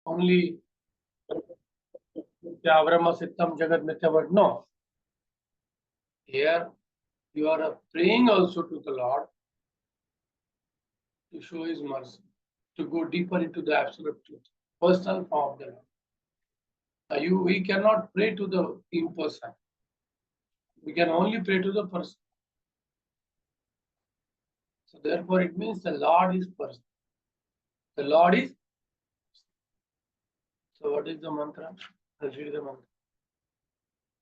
only Brahma Sittam Jagat Mithya, but no. Here you are praying also to the Lord to show His mercy, to go deeper into the absolute truth, personal form of the Lord. We cannot pray to the impersonal. We can only pray to the person. So therefore, it means the Lord is person. The Lord is. So what is the mantra? Let's read the mantra.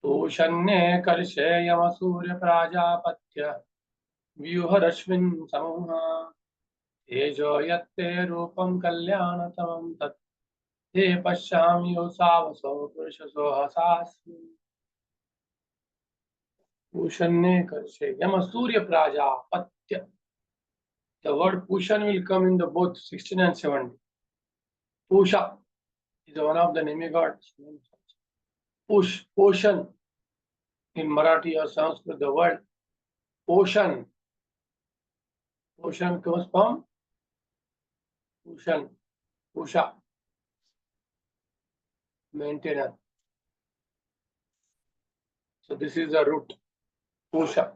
Tushanye karshe yama surya prajapatya vyuha rashmin samuha tejo yatte rupam kalyanatamam tat te pashyami yosavaso purushaso hasasmi. Tushanye karshe yama surya prajapatya. The word Pushan will come in the both 16 and 17. Pusha is one of the demigods. Push, ocean. In Marathi or Sanskrit, the word ocean. Ocean comes from Pushan, Pusha, maintainer. So this is the root. Pusha,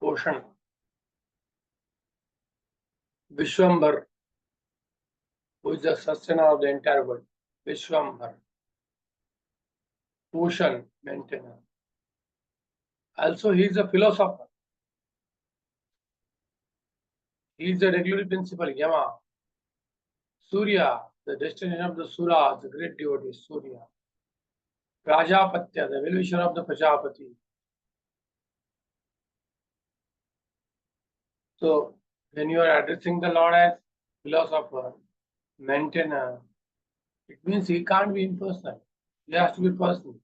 ocean. Vishwambar, who is the sustainer of the entire world. Vishwambar. Ocean, maintainer. Also, he is a philosopher. He is the regulatory principle, Yama. Surya, the destination of the Sura, the great devotee, Surya. Prajapatya, the well-wisher of the Prajapati. So, when you are addressing the Lord as philosopher, maintainer, it means he can't be impersonal. He has to be personal.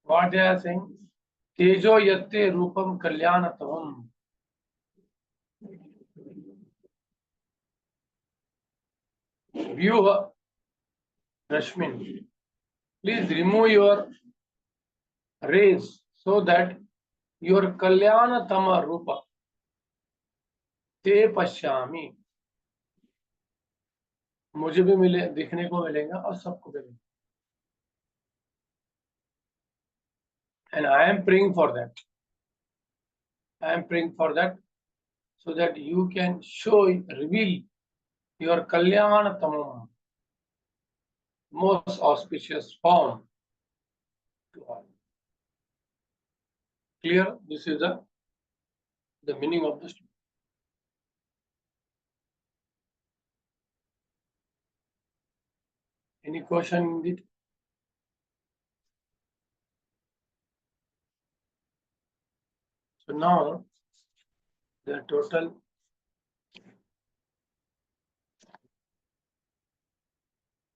What they are saying? Tejo yatte rupam kalyanatam. Vyuha Rashmin. Please remove your rays so that your kalyanatama rupa te pashyami. मुझे भी मिले दिखने को मिलेगा और सबको मिलेगा. And I am praying for that. I am praying for that so that you can show, reveal your kalyanatama, most auspicious form to all. Clear? This is the meaning of the story. Any question in it? So now the total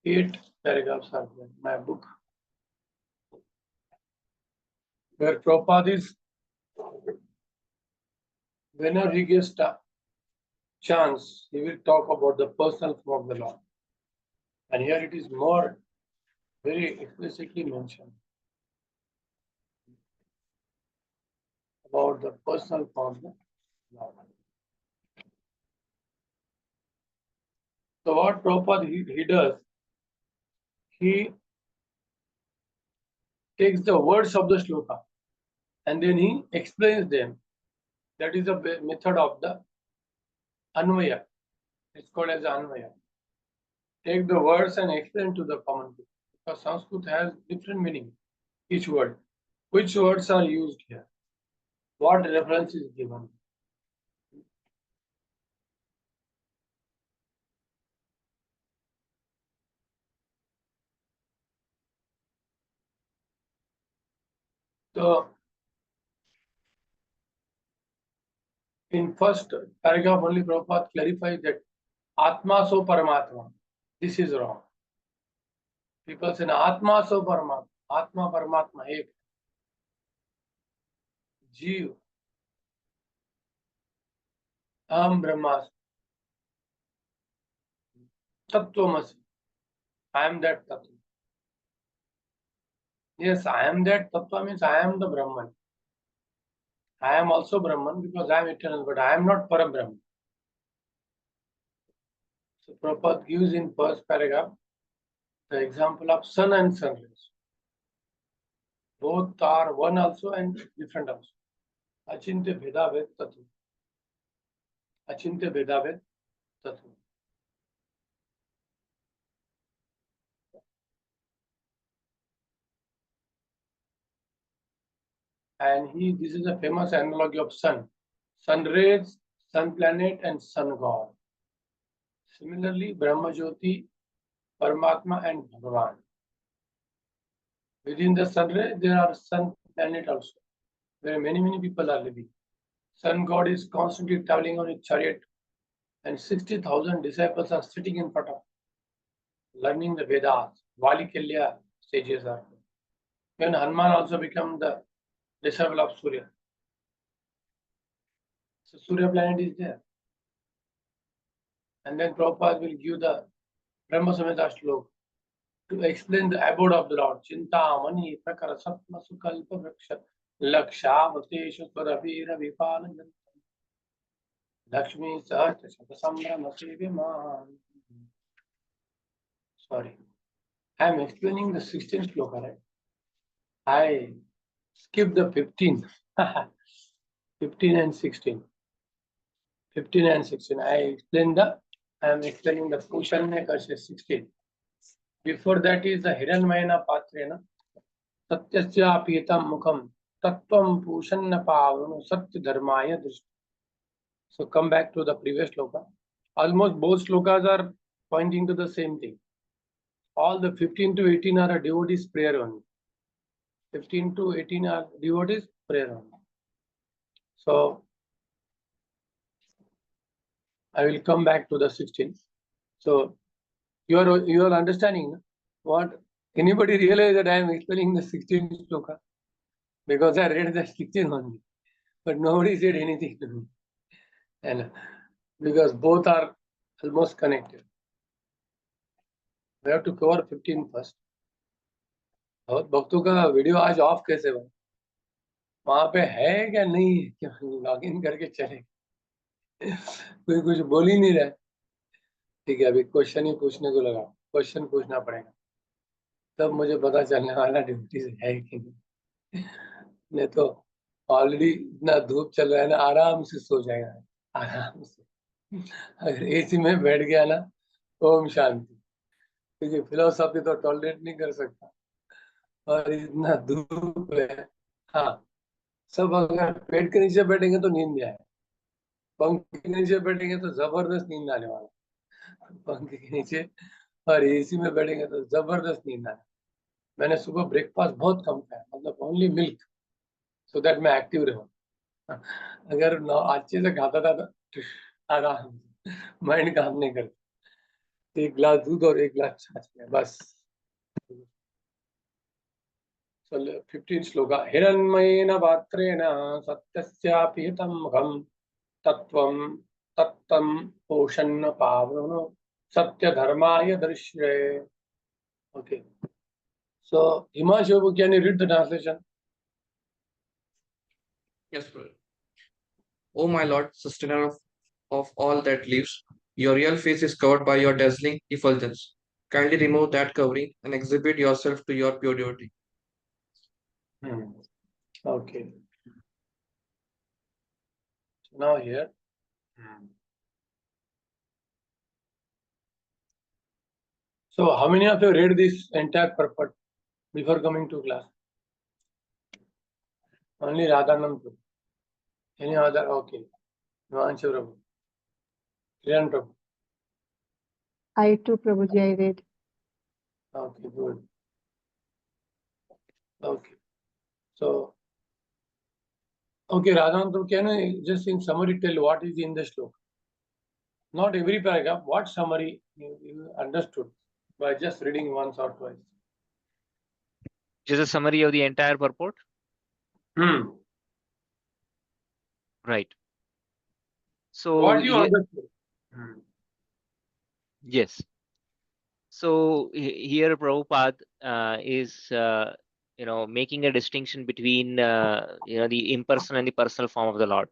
8 paragraphs are there in my book, where Prabhupada is, whenever he gets a chance, he will talk about the personal form of the Lord. And here it is more very explicitly mentioned about the personal form of the Lord. So what Prabhupada he does, he takes the words of the shloka and then he explains them. That is the method of the Anvaya. It's called as Anvaya. Take the words and explain to the common people. Because Sanskrit has different meaning, each word. Which words are used here? What reference is given? So, in first paragraph only Prabhupada clarifies that Atma so Paramatma. This is wrong. People say Atma so Paramatma. Atma Paramatma ek. Jeev. Aham Brahmasmi. Tattvamasi. I am that Tattva. Yes, I am that Tattva means I am the Brahman. I am also Brahman because I am eternal, but I am not Parabrahman. So Prabhupada gives in first paragraph the example of sun and sun rays. Both are one also and different also. Achintya Bhedabhed Tattva. Achintya Bhedabhed Tattva. And this is a famous analogy of sun. Sun rays, sun planet and sun god. Similarly, Brahma Jyoti, Paramatma and Bhagavan. Within the sun ray, there are sun planet also, where many people are living. Sun god is constantly traveling on a chariot, and 60,000 disciples are sitting in front of learning the Vedas. Valikelya sages are. When Hanuman also become the disciple of Surya. So Surya planet is there. And then Prabhupada will give the Brahma Samhita Shlok to explain the abode of the Lord. Chintamani prakara satma sukalpa vriksha lakshavateshu swarabhira vipalanam Lakshmi sahasra sambhrama seviman. Sorry. I am explaining the 16th shloka, right? I skipped the 15. 15 and 16. 15 and 16. I am explaining the Pushanya Kasha 16. Before that is the Hiranmayana Patrena. Satyasya Pitam Mukham. Tattvam Pushanna Pavanu Satya Dharmaya Drishti. So come back to the previous shloka. Almost both shlokas are pointing to the same thing. All the 15 to 18 are a devotee's prayer only. 15 to 18 are devotees prayer only. So I will come back to the 16. So you are understanding what? Anybody realize that I am explaining the 16th shloka? Because I read the 16 only, but nobody said anything to me. And because both are almost connected. We have to cover 15 first. और भक्तों का video आज of कैसे बना? वहां पे है क्या नहीं? लॉग इन करके चले कोई कुछ बोल ही नहीं रहा। ठीक है, अभी क्वेश्चन ही पूछने को लगा। क्वेश्चन पूछना पड़ेगा, तब मुझे पता चलने वाला ड्यूटी है कि नहीं तो ऑलरेडी इतना धूप चल रहा है ना, आराम से सो जाएगा, आराम से। अगर एसी में बैठ गया ना, ओम शांति, क्योंकि फिलोसॉफी तो टॉलरेट नहीं कर सकता और इतना धूप है। हाँ, सब अगर पेट के नीचे बैठेंगे तो नींद आए, पंखे के नीचे बैठेंगे तो जबरदस्त नींद आने वाला, पंखे के नीचे और एसी में बैठेंगे तो जबरदस्त नींद आने। मैंने सुबह ब्रेकफास्ट बहुत कम खाया, मतलब ओनली मिल्क, सो दैट मैं एक्टिव रहूं। अगर अच्छे से खाता था तो आराम माइंड काम नहीं करता। एक गिलास दूध और एक गिलास छाछ में बस। 15 श्लोका। हिरण्मयेन पात्रेण सत्यस्यापि हितं मुखं तत्त्वं तत्तं पोषन्न पावनो सत्य धर्माय दृश्ये। Okay. So Himanshu, can you read the translation? Yes, brother. O my Lord, sustainer of all that lives, your real face is covered by your dazzling effulgence. Kindly remove that covering and exhibit yourself to your pure devotee. Okay. So now here. So how many of you read this entire purport before coming to class? Only Radhanand Prabhu. Any other? Okay. Himanshu Prabhu. Kiran Prabhu. I too, Prabhuji, I read. Okay, good. Okay. So, okay, Radhanand Prabhu, can you just in summary tell what is in the shloka? Not every paragraph, what summary you understood by just reading once or twice? Just a summary of the entire purport? Right. So what you understood? Yes. So here Prabhupada is making a distinction between the impersonal and the personal form of the Lord.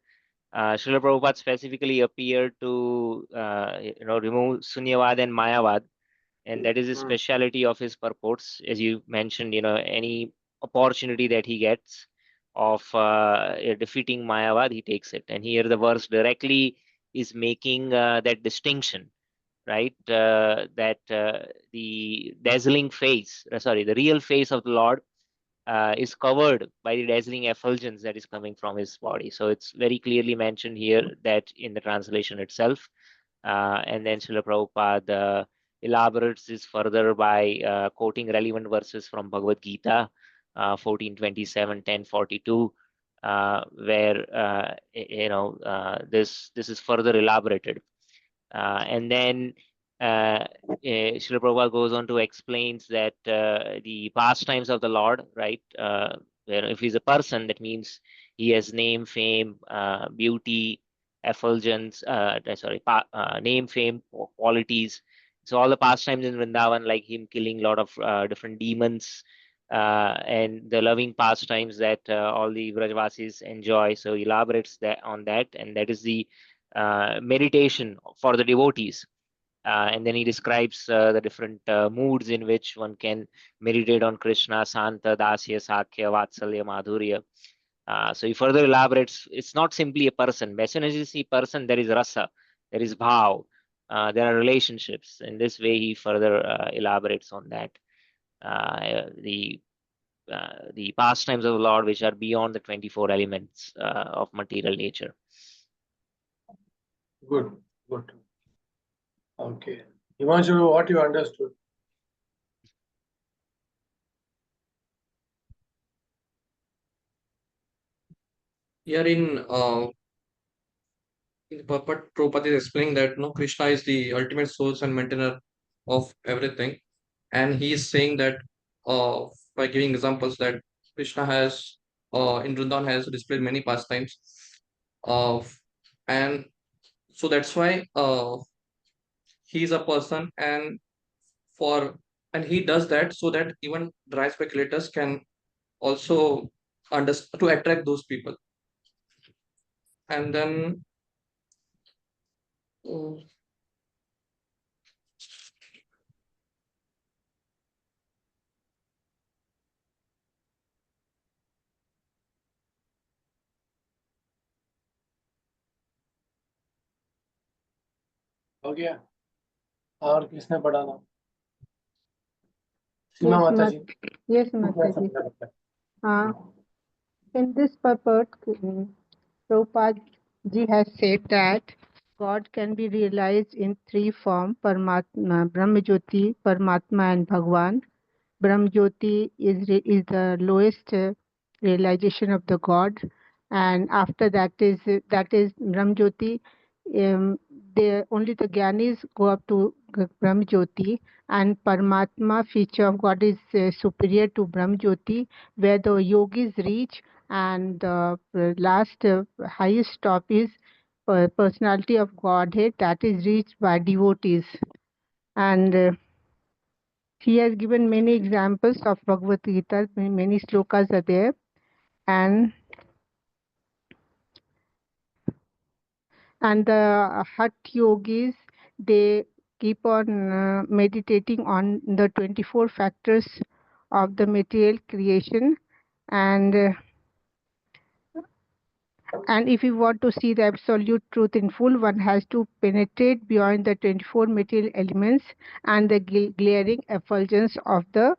Srila Prabhupada specifically appeared to remove Sunyavad and Mayavad, and that is the speciality of his purports. As you mentioned, any opportunity that he gets of defeating Mayavad, he takes it. And here the verse directly is making that distinction, right? That the dazzling face, the real face of the Lord is covered by the dazzling effulgence that is coming from his body. So it's very clearly mentioned here that in the translation itself. And then Srila Prabhupada elaborates this further by quoting relevant verses from Bhagavad Gita 14:27, 10:42, where this is further elaborated. And then Srila Prabhupada goes on to explains that the pastimes of the Lord, right? Where if he's a person, that means he has name, fame, beauty, effulgence, name, fame, qualities. So all the pastimes in Vrindavan, like him killing a lot of different demons, and the loving pastimes that all the Vrajvasis enjoy. So he elaborates that on that, and that is the meditation for the devotees. And then he describes the different moods in which one can meditate on Krishna, Santa, Dasya, Sakya, Vatsalya, Madhurya. So he further elaborates, it's not simply a person. As soon as you see person, there is rasa, there is bhav, there are relationships. In this way, he further elaborates on that. The pastimes of the Lord, which are beyond the 24 elements of material nature. Good, good. Okay. Himanshu, what you understood? Here in purport, Prabhupada is explaining that no, Krishna is the ultimate source and maintainer of everything, and he is saying that by giving examples that Krishna has in Vrindavan has displayed many pastimes, of and so that's why he is a person, for and he does that so that even dry speculators can also understand to attract those people. And then uh, हो गया? और किसने पढ़ाना? सीमा Yes, माता जी, Yes, क्या Mataji. समझा बच्चा? In this purport, Prabhupada ji has said that God can be realized in three forms: Paramatma, Brahmajyoti, Paramatma, and Bhagwan. Brahmajyoti is the lowest realization of the God, and after that is Brahmajyoti. Only the Gyanis go up to Brahmajyoti, and Paramatma feature of God is superior to Brahmajyoti, where the yogis reach, and the last highest stop is personality of Godhead, that is reached by devotees. And he has given many examples of Bhagavad Gita, many slokas are there, and the Hatha yogis, they keep on meditating on the 24 factors of the material creation, and if you want to see the absolute truth in full, one has to penetrate beyond the 24 material elements and the glaring effulgence of the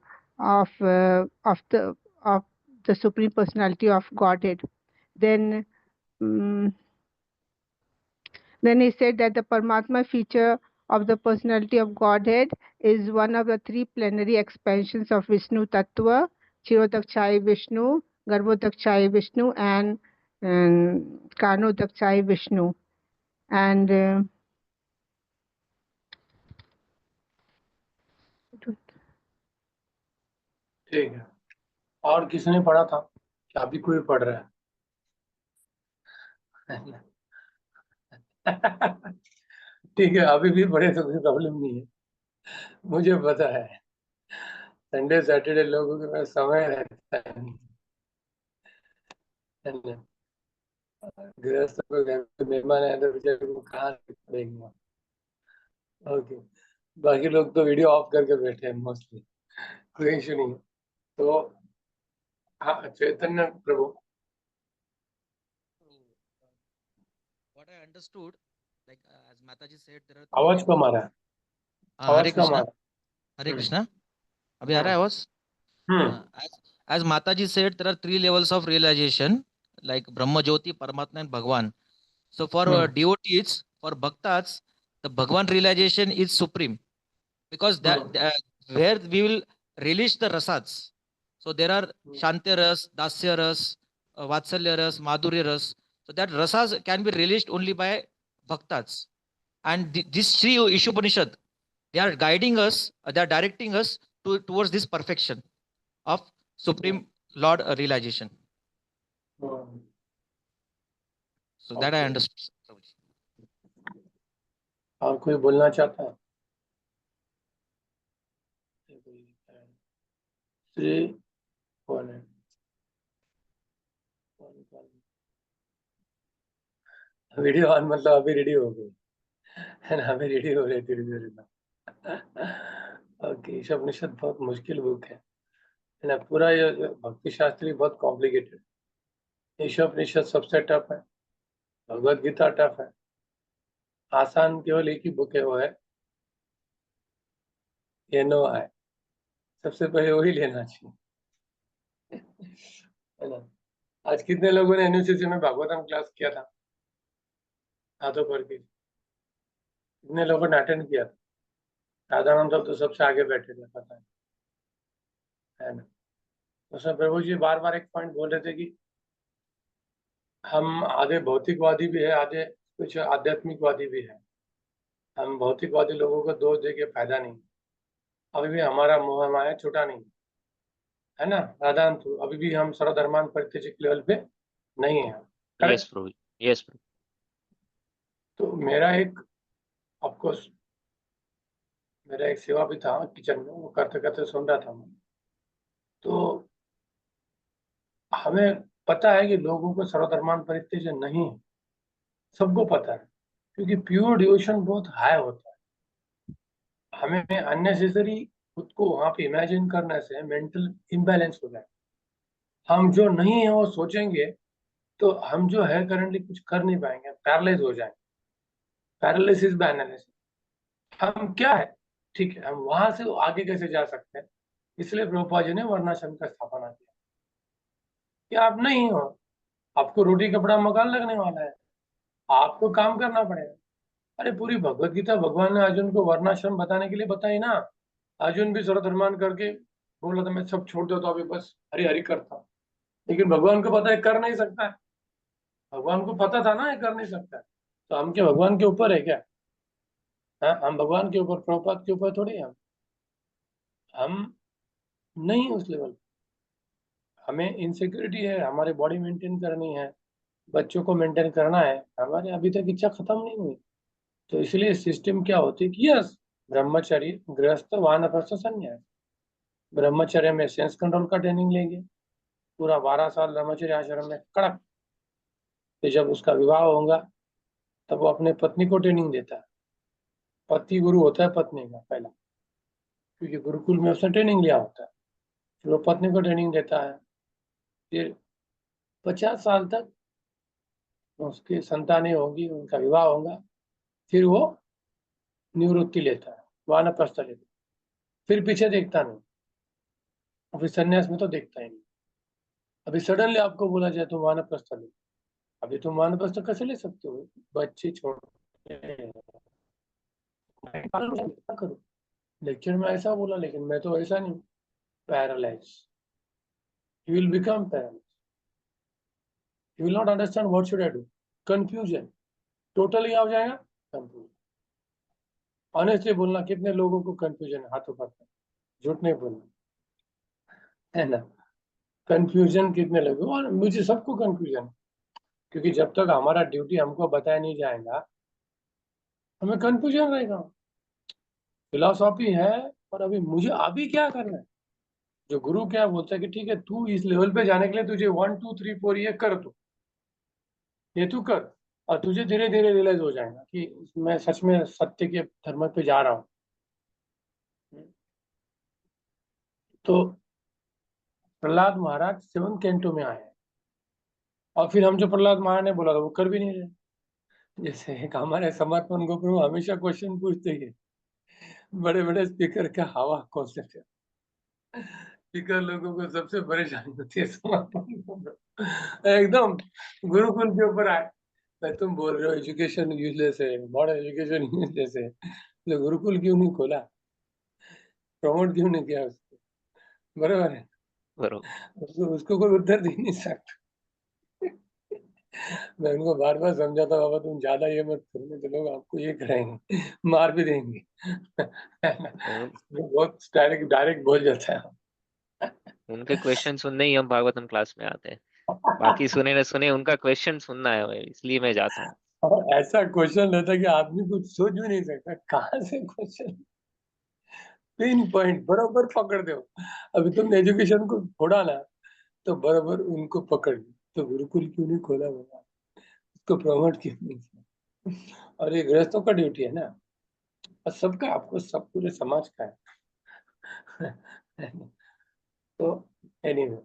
Supreme Personality of Godhead. Then he said that the Paramatma feature of the Personality of Godhead is one of the three plenary expansions of Vishnu Tattva: Chirodakshai Vishnu, Garbhodakshai Vishnu, and Karnodakshai Vishnu. And ठीक है. और किसने पढ़ा था? क्या अभी कोई पढ़ रहा है? ठीक है, अभी भी पढ़े तो कोई प्रॉब्लम नहीं है, मुझे पता है. संडे सैटरडे लोगों के पास समय रहता है नहीं. गृहस्थ को घर पे मेहमान आए तो बेचारे को कहाँ से पड़ेगा। ओके, बाकी लोग तो वीडियो ऑफ करके बैठे हैं मोस्टली, कोई इशू नहीं है। तो हाँ, चैतन्य प्रभु, What I understood, like as Mataji said, there are आवाज three कम आ levels. रहा है, Hare आवाज कम आ Krishna, रहा Hare है। Krishna. अभी आ रहा है आवाज? As Mataji said, there are three levels of realization, like Brahma Jyoti, Paramatma, and Bhagwan. So for devotees, for bhaktas, the Bhagwan realization is supreme because where we will release the rasas. So there are Shantya ras, Dasya ras, Vatsalya ras, Madhurya ras. So that rasas can be released only by bhaktas. And this Sri Ishopanishad, they are guiding us, they are directing us towards this perfection of Supreme Lord realization. So that I Okay. understood. और कोई बोलना चाहता है? श्री कौन है? Video on मतलब अभी ready हो गई है ना, अभी रेडी हो रही धीरे धीरे ना। ओके, ईशोपनिषद बहुत मुश्किल बुक है ना, पूरा ये भक्ति शास्त्री बहुत कॉम्प्लिकेटेड। ईशोपनिषद सबसे टफ है, भगवत गीता टफ है, आसान केवल एक ही बुक है, वो है ये नो आए, सबसे पहले वही लेना चाहिए, है ना। आज कितने लोगों ने एनयूसीसी में भागवतम क्लास किया था? हाथों पर की कितने लोगों ने अटेंड किया था? राधाराम साहब तो सबसे आगे बैठे थे, पता है ना। उसमें प्रभु जी बार बार एक पॉइंट बोल रहे थे कि हम आधे भौतिकवादी भी है, आधे कुछ आध्यात्मिकवादी भी है। हम भौतिकवादी लोगों को दोष दे के फायदा नहीं, अभी भी हमारा मोह माया छूटा नहीं, है ना राधाराम। तो अभी भी हम सर्वधर्मान परित्यजित लेवल पे नहीं है, Yes, correct. Prabhu. Yes, Prabhu. तो मेरा एक ऑफकोर्स मेरा एक सेवा भी था किचन में, वो करते करते सुन रहा था मैं। तो हमें पता है कि लोगों को सर्वधर्मान परित्यज्य नहीं है, सबको पता है, क्योंकि प्योर डिवोशन बहुत हाई होता है। हमें अननेसेसरी खुद को वहां पे इमेजिन करने से मेंटल इम्बैलेंस हो जाए। हम जो नहीं है वो सोचेंगे तो हम जो है करंटली कुछ कर नहीं पाएंगे, पैरालाइज हो जाएंगे, पैरालिसिस बाय एनालिसिस। हम क्या है, ठीक है, हम वहां से आगे कैसे जा सकते हैं, इसलिए प्रभुपाद जी ने वर्णाश्रम का स्थापना किया कि आप नहीं हो, आपको रोटी कपड़ा मकान लगने वाला है, आपको काम करना पड़ेगा। अरे पूरी भगवत गीता भगवान ने अर्जुन को वर्णाश्रम बताने के लिए बताई ना। अर्जुन भी सर्वधर्मान करके बोला था मैं सब छोड़ देता, अभी बस हरि हरि करता हूँ, लेकिन भगवान को पता है कर नहीं सकता है। भगवान को पता था ना ये कर नहीं सकता है, तो हम क्या भगवान के ऊपर है क्या? हाँ, हम भगवान के ऊपर, प्रभुपाद के ऊपर थोड़ी हैं हम नहीं उस लेवल। हमें इनसिक्योरिटी है, हमारी बॉडी मेंटेन करनी है, बच्चों को मेंटेन करना है, हमारे अभी तक इच्छा खत्म नहीं हुई। तो इसलिए सिस्टम क्या होती है कि यस, ब्रह्मचर्य, गृहस्थ, वानप्रस्थ, संन्यास। ब्रह्मचर्य में सेंस कंट्रोल का ट्रेनिंग लेंगे, पूरा 12 साल ब्रह्मचर्य आश्रम में कड़क। फिर जब उसका विवाह होगा तब वो अपने पत्नी को ट्रेनिंग देता है। पति गुरु होता है पत्नी का पहला, क्योंकि गुरुकुल में उसने ट्रेनिंग लिया होता है। फिर वो पत्नी को ट्रेनिंग देता है, फिर 50 साल तक उसकी संतानें होगी, उनका विवाह होगा, फिर वो निवृत्ति लेता है, वानप्रस्थ लेता है, फिर पीछे देखता नहीं। और फिर संन्यास में तो देखता ही नहीं। अभी सडनली आपको बोला जाए तो वानप्रस्थ ले, अभी तुम वानप्रस्थ कैसे ले सकते हो? बच्चे छोटे हैं, क्या करूं? लेक्चर में ऐसा बोला, लेकिन मैं तो ऐसा नहीं। Paralyse, you will become paralyse, you will not understand what should I do, confusion totally आ जाएगा। कंफ्यूजन, ऑनेस्टली बोलना, कितने लोगों को कंफ्यूजन है हाथों पर, झूठ नहीं बोलना, है ना। कंफ्यूजन कितने लोगों, और मुझे सबको कंफ्यूजन है, क्योंकि जब तक हमारा ड्यूटी हमको बताया नहीं जाएगा हमें कंफ्यूजन रहेगा। फिलॉसफी है, और अभी मुझे अभी क्या करना है? जो गुरु क्या बोलता है कि ठीक है, तू इस लेवल पे जाने के लिए तुझे 1 2 3 4 ये कर दो, ये तू कर, और तुझे धीरे धीरे रियलाइज हो जाएगा कि मैं सच में सत्य के धर्म पे जा रहा हूँ। तो प्रहलाद महाराज 7 कैंटो में आए, और फिर हम जो प्रहलाद महाराज ने बोला था वो कर भी नहीं रहे। जैसे एक हमारे समर्पण गुरु हमेशा क्वेश्चन पूछते ही, बड़े बड़े स्पीकर का हवा कॉन्सेप्ट है। स्पीकर लोगों को सबसे परेशानी होती है समर्पण गुरु। एकदम गुरुकुल के ऊपर आए, भाई तुम बोल रहे हो एजुकेशन यूजलेस है, मॉडर्न एजुकेशन यूजलेस है, तो गुरुकुल क्यों नहीं खोला, प्रमोट क्यों नहीं किया उसको? बराबर है, बरोबर। उसको कोई उत्तर दे नहीं सकता। मैं उनको बार बार समझाता, बाबा तुम ज्यादा ये मत करो, तो लोग आपको ये करेंगे, मार भी देंगे। वो बहुत डायरेक्ट डायरेक्ट बोल जाता है। उनके क्वेश्चन सुनने ही हम भागवतम क्लास में आते हैं। बाकी सुने न सुने, उनका क्वेश्चन सुनना है भाई, इसलिए मैं जाता हूँ। और ऐसा क्वेश्चन रहता है कि आदमी कुछ सोच भी नहीं सकता कहाँ से क्वेश्चन, पिन पॉइंट बरोबर पकड़ दो। अभी तुमने एजुकेशन को छोड़ा ना, तो बराबर उनको पकड़ ली, तो गुरुकुल क्यों नहीं खोला बाबा, उसको प्रमोट क्यों नहीं किया? और ये गृहस्थों का ड्यूटी है ना, और सबका, आपको सब पूरे समाज का है। तो anyway,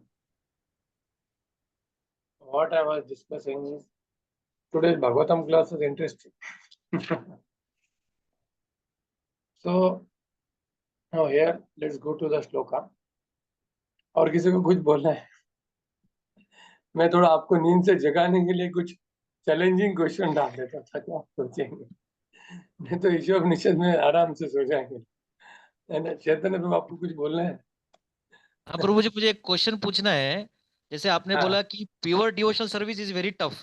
what I was discussing is today's Bhagavatam class is interesting. So now here let's go to the shloka. और किसी को कुछ बोलना है? मैं थोड़ा आपको नींद से जगाने के लिए कुछ चैलेंजिंग क्वेश्चन डाल देता था कि आप सोचेंगे, नहीं तो ईशोपनिषद में आराम से सो जाएंगे। है ना चैतन्य प्रभु, आपको कुछ बोलना है? हाँ प्रभु जी, मुझे एक क्वेश्चन पूछना है। जैसे आपने हाँ। बोला कि pure devotional service is very tough,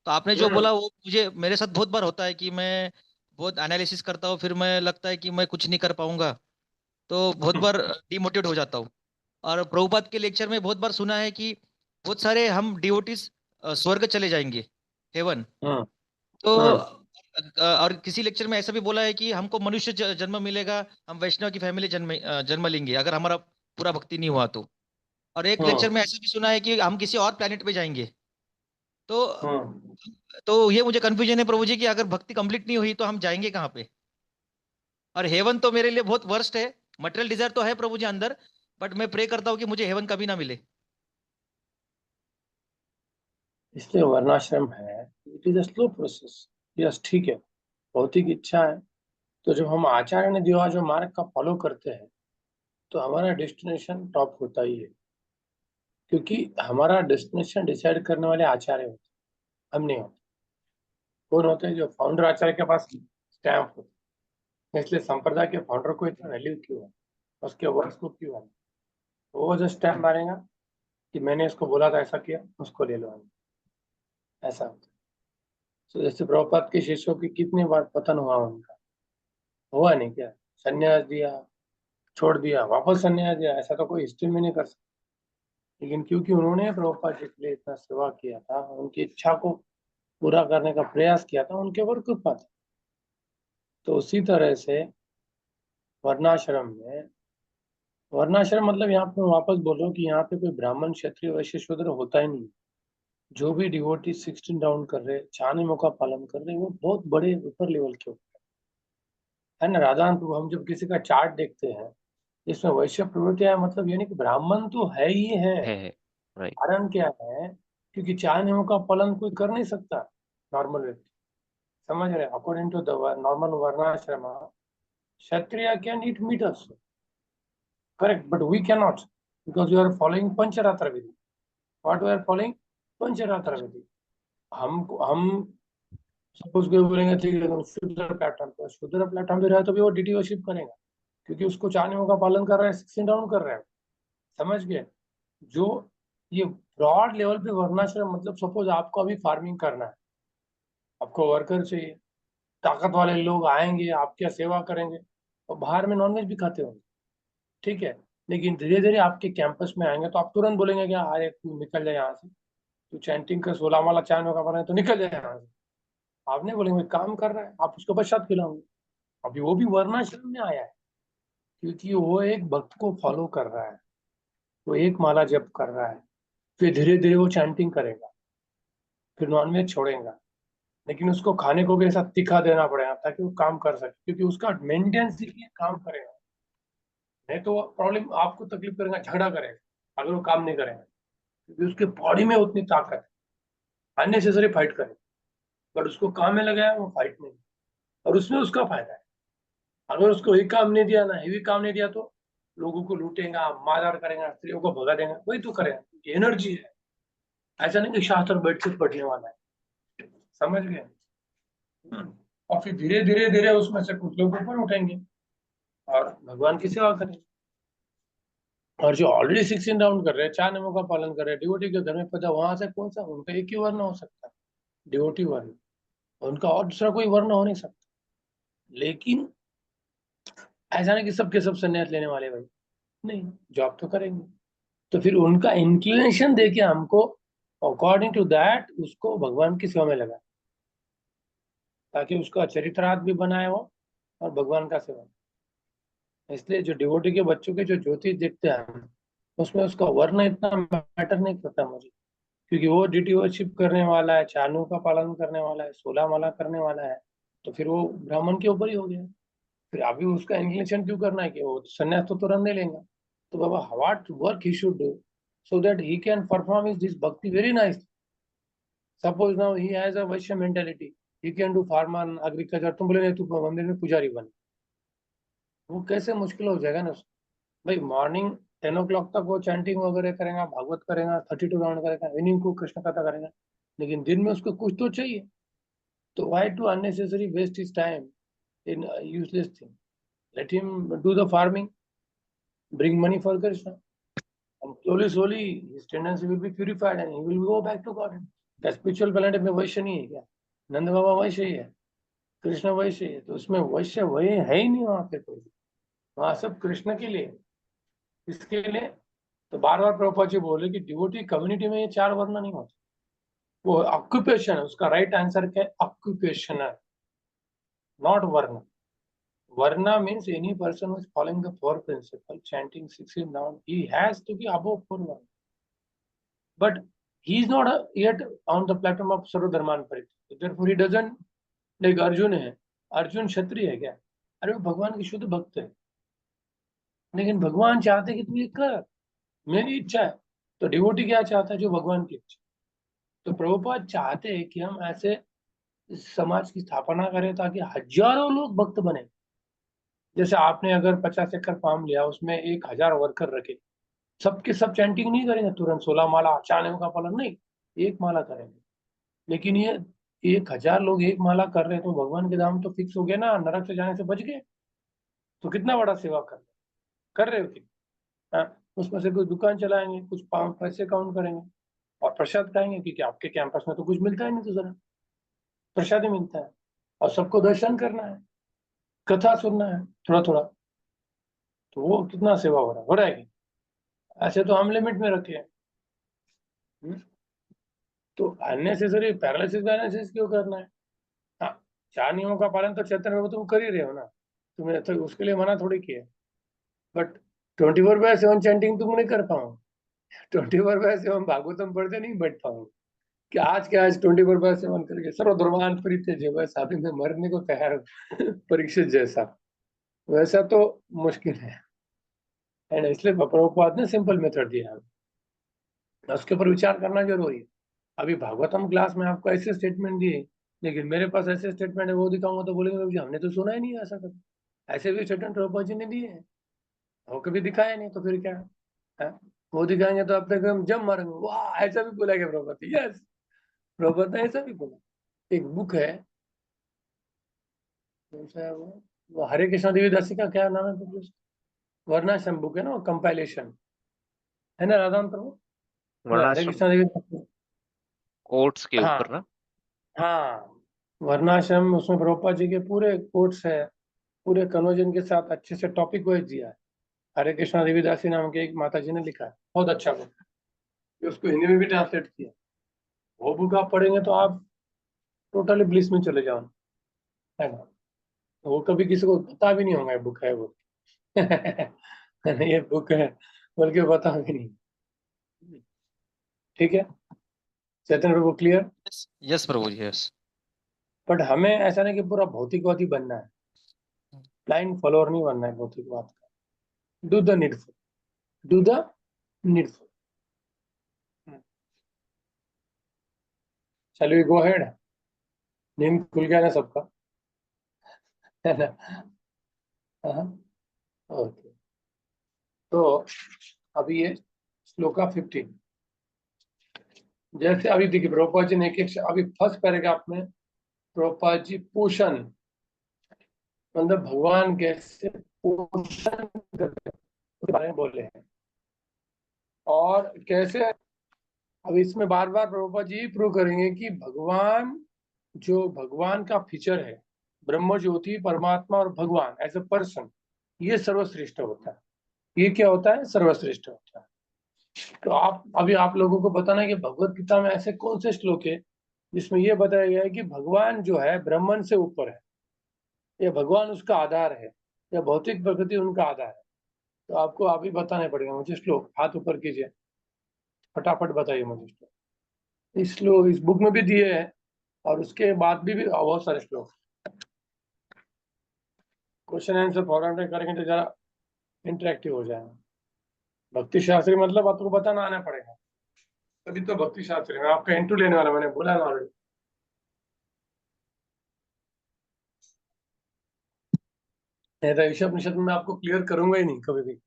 तो आपने जो हम्म, बोला वो मुझे, मेरे साथ बहुत बार होता है कि मैं बहुत एनालिसिस करता हूँ, फिर मैं लगता है कि मैं कुछ नहीं कर पाऊंगा, तो बहुत बार डिमोटिवेट हो जाता हूँ। और प्रभुपाद के लेक्चर में बहुत बार सुना है कि बहुत सारे हम डिवोटीज स्वर्ग चले जाएंगे, हेवन। हम्म, तो हम्म, और किसी लेक्चर में ऐसा भी बोला है कि हमको मनुष्य जन्म मिलेगा, हम वैष्णव की फैमिली जन्म लेंगे अगर हमारा पूरा भक्ति नहीं हुआ तो। और एक लेक्चर हम्म, में ऐसा भी सुना है कि हम किसी और प्लेनेट पे जाएंगे। तो हम्म। ये मुझे कंफ्यूजन है प्रभु जी कि अगर भक्ति कंप्लीट नहीं हुई तो हम जाएंगे कहाँ पे? और हेवन तो मेरे लिए बहुत वर्स्ट है। मटेरियल डिजायर तो है प्रभु जी अंदर, बट मैं प्रे करता हूँ कि मुझे हेवन कभी ना मिले। इसलिए वर्णाश्रम है, it is a slow process. Yes, ठीक है, भौतिक इच्छा है, तो जब हम आचार्य ने दिया जो मार्ग का फॉलो करते हैं, तो हमारा डेस्टिनेशन टॉप होता ही है, क्योंकि हमारा डेस्टिनेशन डिसाइड करने वाले आचार्य होते हैं, हम नहीं होते। कौन होते हैं? जो फाउंडर आचार्य के पास स्टैम्प होते हैं। इसलिए संप्रदाय के फाउंडर को इतना वैल्यू क्यों है, उसके वर्ड्स को क्यों है? वो जो स्टैम्प मारेगा कि मैंने इसको बोला था ऐसा किया, उसको ले लो, ऐसा होता है। तो जैसे प्रभुपाद के शिष्यों की कितनी बार पतन हुआ उनका, हुआ नहीं क्या? संन्यास दिया, छोड़ दिया, वापस संन्यास दिया, ऐसा तो कोई हिस्ट्री में नहीं कर सकता। लेकिन क्योंकि उन्होंने प्रभुपाद जी के लिए इतना सेवा किया था, उनकी इच्छा को पूरा करने का प्रयास किया था, उनके ऊपर कृपा थी। तो उसी तरह से वर्णाश्रम में, वर्णाश्रम मतलब यहाँ पे वापस बोलो कि यहाँ पे कोई ब्राह्मण, क्षत्रिय, वैश्य, शूद्र होता ही नहीं। जो भी डिवोटी 16 राउंड कर रहे, 4 नियमों का पालन कर रहे, वो बहुत बड़े ऊपर लेवल के होते हैं। है ना राधान प्रभु, हम जब किसी का चार्ट देखते हैं इसमें वैश्य प्रवृत्ति है, मतलब यानी कि ब्राह्मण तो है ही है। है राइट। कारण क्या है? क्योंकि 4 नियमों का पालन कोई कर नहीं सकता नॉर्मल व्यक्ति। समझ रहे? According to the normal varnashram, kshatriya can eat meat also, correct, but we cannot, because you are following Pancharatra vidhi. what we are following? Pancharatra vidhi. हम सपोज कोई बोलेंगे ठीक है, तुम शूद्र प्लेटफॉर्म पे, शूद्र प्लेटफॉर्म पे रहे तो भी वो डीटी वर्शिप करेगा, क्योंकि उसको 4 नियमों का पालन कर रहा है, 16 डाउन कर रहा है। समझ गए? जो ये ब्रॉड लेवल पे वर्णाश्रम, मतलब सपोज आपको अभी फार्मिंग करना है, आपको वर्कर चाहिए, ताकत वाले लोग आएंगे, आपकी सेवा करेंगे, और बाहर में नॉनवेज भी खाते होंगे, ठीक है, लेकिन धीरे धीरे आपके कैंपस में आएंगे तो आप तुरंत बोलेंगे कि अरे तू निकल जाए यहाँ से, तू चैंटिंग का 16 वाला चाय का बना है तो निकल जाए यहाँ से। आप नहीं बोलेंगे, काम कर रहा है, आप उसको प्रसाद खिलाओगे। अभी वो भी वर्णाश्रम में आया है, क्योंकि वो एक भक्त को फॉलो कर रहा है, वो एक माला जप कर रहा है, फिर धीरे धीरे वो चैंटिंग करेगा, फिर नॉनवेज छोड़ेगा, लेकिन उसको खाने को भी ऐसा तीखा देना पड़ेगा ताकि वो काम कर सके, क्योंकि उसका मेंटेनेंस के लिए काम करेगा, नहीं तो प्रॉब्लम आपको तकलीफ करेगा, झगड़ा करेगा अगर वो काम नहीं करेगा, क्योंकि उसके बॉडी में उतनी ताकत है, अननेसेसरी फाइट करेगा, बट उसको काम में लगाया वो फाइट नहीं, और उसमें उसका फायदा है। अगर उसको एक काम नहीं दिया ना, हेवी काम नहीं दिया, तो लोगों को लूटेगा, मारधाड़ करेगा, स्त्रियों को भगा देगा, वही तो करेगा, एनर्जी है। ऐसा नहीं कि शास्त्र बैठ के पढ़ने वाला है, समझ गए? और फिर धीरे धीरे धीरे उसमें से कुछ लोग ऊपर उठेंगे और भगवान की सेवा करेंगे। और जो ऑलरेडी 16 राउंड कर रहे हैं, 4 नियमों का पालन कर रहे हैं, डिवोटी के घर में पैदा, वहां से कौन सा, उनका एक ही वर्ण हो सकता है, डिवोटी वर्ण, उनका और दूसरा कोई वर्ण हो नहीं सकता। लेकिन ऐसा नहीं कि सबके सब संन्यास लेने वाले भाई, नहीं, जॉब तो करेंगे। तो फिर उनका इंक्लिनेशन देके हमको अकॉर्डिंग टू दैट उसको भगवान की सेवा में लगा, ताकि उसका चरित्रार्थ भी बनाए हो और भगवान का सेवा। इसलिए जो डिवोटी के बच्चों के जो ज्योतिष देखते हैं, उसमें उसका वर्ण इतना मैटर नहीं करता मुझे, क्योंकि वो ड्यूटी वर्शिप करने वाला है, चानू का पालन करने वाला है, 16 माला करने वाला है, तो फिर वो ब्राह्मण के ऊपर ही हो गया। फिर अभी उसका इंक्लिनेशन क्यों करना है कि वो संन्यास तो तुरंत नहीं लेगा? तो बाबा, what work he should do so that he can perform his this bhakti very nicely. Suppose now he has a Vaishya mentality, he can do farmer, agriculture, तुम बोले नहीं तू मंदिर में पुजारी बन, वो कैसे मुश्किल हो जाएगा ना भाई। मॉर्निंग 10 o'clock तक वो चैंटिंग वगैरह करेगा, भागवत करेगा, 32 राउंड करेगा, इवनिंग को कृष्ण कथा करेगा, लेकिन दिन में उसको कुछ तो चाहिए। तो why to unnecessary waste his time in useless thing? Let him do the farming, bring money for Krishna, and slowly his tendency will be purified and he will go back to God. क्या spiritual planet में वैश्य नहीं है क्या? नंद बाबा वैश्य ही है, कृष्ण वैश्य ही है, तो उसमें वैश्य वही है ही नहीं वहां पे कोई, वहां सब कृष्ण के लिए, इसके लिए। तो बार बार प्रभुपाद जी बोले कि डिवोटी कम्युनिटी में ये 4 वर्ण नहीं होते, वो ऑक्यूपेशन है। उसका राइट आंसर क्या है? ऑक्यूपेशन है, नॉट वर्ण। Varna means any person who is following the 4 principle, chanting 16 round, he has to be above 4 Varna. But he is not yet on the platform of Sarva Dharman Paritya. Therefore, he doesn't, like Arjun है, अर्जुन क्षत्रिय है क्या? अरे वो भगवान की शुद्ध भक्त है, लेकिन भगवान चाहते कि तू ये कर, मेरी इच्छा है। तो डिवोटी क्या चाहता है? जो भगवान की इच्छा। तो प्रभुपाद चाहते हैं कि हम ऐसे समाज की स्थापना करें ताकि हजारों लोग भक्त बने। जैसे आपने अगर 50 एकड़ फार्म लिया, उसमें 1000 वर्कर रखे, सबके सब चैंटिंग नहीं करेंगे तुरंत 16 माला, 4 नियमों का पालन नहीं, एक माला करेंगे। लेकिन ये 1000 लोग एक माला कर रहे हैं, तो भगवान के धाम तो फिक्स हो गया ना, नरक से जाने से बच गए। तो कितना बड़ा सेवा कर रहे हो कि उसमें से कुछ दुकान चलाएंगे, कुछ पैसे काउंट करेंगे और प्रसाद खाएंगे, क्योंकि आपके कैंपस में तो कुछ मिलता है नहीं, तो जरा प्रसाद ही मिलता है। और सबको दर्शन करना है, कथा सुनना है थोड़ा थोड़ा, तो वो कितना सेवा हो रहा है कि? ऐसे तो हम लिमिट में रखे हैं। तो अननेसेसरी पैरालिसिस पैरालिसिस क्यों करना है? हाँ, 4 नियमों का पालन तो चैतन्य में तुम कर ही रहे हो ना, तुम्हें तो उसके लिए मना थोड़ी किया। बट 24/7 चैंटिंग तुम नहीं कर पाओ, 24/7 भागवतम पढ़ते नहीं बैठ पाओ कि आज के आज 24/7 करके सर्वधर्मान परित्यज्य, बस अभी मैं मरने को तैयार हूँ परीक्षित जैसा, वैसा तो मुश्किल है। एंड इसलिए प्रभुपाद ने सिंपल मेथड दिया है, उसके ऊपर विचार करना जरूरी है। अभी भागवतम क्लास में आपको ऐसे स्टेटमेंट दिए, लेकिन मेरे पास ऐसे स्टेटमेंट है, वो दिखाऊंगा तो बोलेंगे प्रभु जी हमने तो सुना ही नहीं ऐसा कभी। ऐसे भी स्टेटमेंट प्रभुपाद जी ने दिए हैं, वो कभी दिखाया नहीं, तो फिर क्या है? वो दिखाएंगे तो अपने एकदम जम मारेंगे, वाह ऐसा भी बोला क्या प्रभुपाद? यस, प्रभुपाद ने ऐसा भी बोला। एक बुक है, कौन सा है वो हरे कृष्ण देवीदासी का क्या नाम है? वर्णाश्रम बुक है ना, वो कंपाइलेशन है ना, राधा प्रभु, हरे वर्णाश्रम कृष्ण देवीदासी। कोट्स के ऊपर हाँ ना। हाँ, वर्णाश्रम, उसमें प्रभुपाद जी के पूरे कोट्स है, पूरे कन्वर्जन के साथ अच्छे से टॉपिक वाइज दिया है। हरे कृष्णा देवीदासी नाम के एक माता जी ने लिखा है, बहुत अच्छा बुक है, उसको हिंदी में भी ट्रांसलेट किया। वो बुक आप पढ़ेंगे तो आप टोटली ब्लिस में चले जाओ, है ना। वो कभी किसी को पता भी नहीं होगा ये बुक है वो ये बुक है, बल्कि पता भी नहीं। ठीक है। Chaitanya Prabhu clear? Yes, Prabhuji, yes. But हमें ऐसा नहीं कि पूरा भौतिकवादी बनना है, ब्लाइंड फॉलोअर नहीं बनना है भौतिकवाद का. Do the needful, do the needful. चलो गो हेड. नींद खुल गया ना सबका? है ना? ओके. तो अभी ये श्लोका 15. जैसे अभी देखिए प्रभुपाद जी ने एक अभी फर्स्ट पैराग्राफ में प्रभुपाद जी पोषण, मतलब भगवान कैसे पोषण करते हैं उसके बारे में बोले हैं. और कैसे अब इसमें बार बार प्रभुपाद जी प्रूव करेंगे कि भगवान, जो भगवान का फीचर है, ब्रह्म ज्योति परमात्मा और भगवान एज अ पर्सन, ये सर्वश्रेष्ठ होता है. ये क्या होता है? सर्वश्रेष्ठ होता है. तो आप लोगों को बताना है कि भगवत गीता में ऐसे कौन से श्लोक है जिसमें ये बताया गया है कि भगवान जो है ब्रह्मन से ऊपर है, या भगवान उसका आधार है, या भौतिक प्रकृति उनका आधार है. तो आपको अभी बताने पड़ेगा मुझे श्लोक. हाथ ऊपर कीजिए, फटाफट बताइए मुझे श्लोक. इस श्लोक इस बुक में भी दिए हैं और उसके बाद भी बहुत सारे श्लोक. क्वेश्चन आंसर फॉरवर्ड करेंगे तो जरा इंटरेक्टिव हो जाएगा. भक्ति शास्त्री मतलब आपको बताना आना पड़ेगा, तभी तो भक्ति शास्त्री. मैं आपका इंटू लेने वाला, मैंने बोला ना ऑलरेडी. ईशोपनिषद में आपको क्लियर करूंगा ही नहीं कभी भी.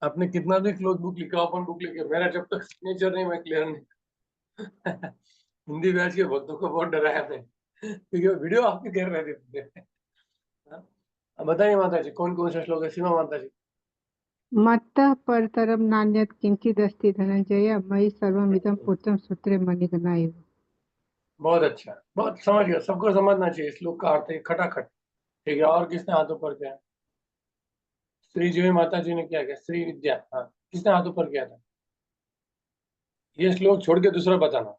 आपने कितना भी क्लोज बुक लिखा, ओपन बुक लिखे, मेरा जब तक सिग्नेचर नहीं मैं क्लियर नहीं. हिंदी बैच के भक्तों को बहुत डरा है मैं, क्योंकि वीडियो आपके कर रहे थे. अब बताइए माता जी कौन कौन सा श्लोक है? सीमा माता जी. मत्तः परतरम नान्यत् किंचिदस्ति धनंजय मयि सर्वमिदं पूर्णं सूत्रे मणिगणा एव. बहुत अच्छा, बहुत समझ गया. सबको समझना चाहिए श्लोक का अर्थ है खटाखट. ठीक है, और किसने हाथ ऊपर किया? श्री जीवी माता जी ने क्या किया? श्री विद्या. हाँ, किसने हाथ ऊपर किया था? ये श्लोक छोड़ के दूसरा बताना.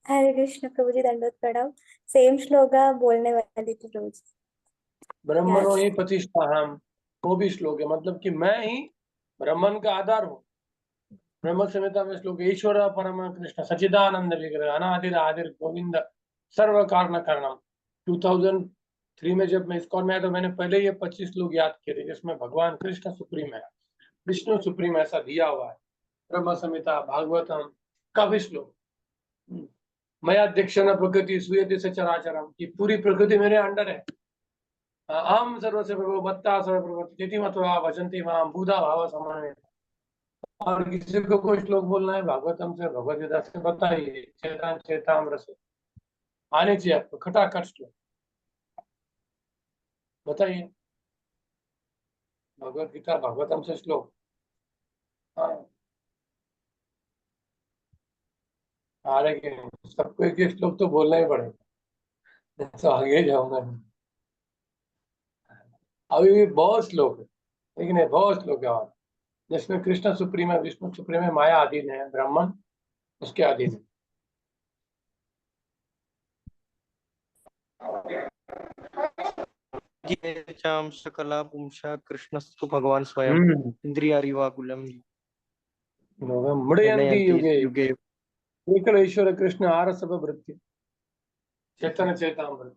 हरे कृष्ण प्रभु जी, दंडवत प्रणाम. सेम श्लोका बोलने वाली थी प्रभु जी. ब्रह्मणो ही प्रतिष्ठा हम, वो भी श्लोक है, मतलब कि मैं ही ब्रह्मन का आधार हूँ. ब्रह्म संहिता में श्लोक है, ईश्वर परम कृष्ण सचिदानंद विग्रह अनादिर आदिर गोविंद सर्व कारण कारणम. 2003 में जब मैं इस्कॉन में आया तो मैंने पहले ये 25 श्लोक याद किए थे, जिसमें भगवान कृष्ण सुप्रीम है, विष्णु सुप्रीम ऐसा दिया हुआ है. ब्रह्म संहिता, भागवतम का भी श्लोक. मया दीक्षण प्रकृति सूयते से चराचरम, की पूरी प्रकृति मेरे अंडर है. अहम सर्वस्य प्रभु मत्ता सर्व प्रभु तिथि मत्वा भजन्ति माम बुधा भाव समन्वय. और किसी को कोई श्लोक बोलना है भागवतम से, भगवद गीता से, बताइए. चेतन चेतामृत से आने चाहिए आपको खटाखट श्लोक. बताइए भगवद गीता भागवतम से श्लोक. हाँ, आ रहे कि नहीं? सबको एक एक श्लोक तो बोलना ही पड़ेगा, तो आगे जाऊंगा. अभी भी बहुत श्लोक है, लेकिन ये बहुत श्लोक है और जिसमें कृष्ण सुप्रीम है, विष्णु सुप्रीम है, माया अधीन है, ब्राह्मण उसके अधीन है. येषां सकला पुंसा कृष्णस्तु भगवान स्वयं इंद्रियारिवाकुलम मुड़यंती युगे युगे एकल ईश्वर कृष्ण आरसभ वृत्ति चेतन चेतामृत.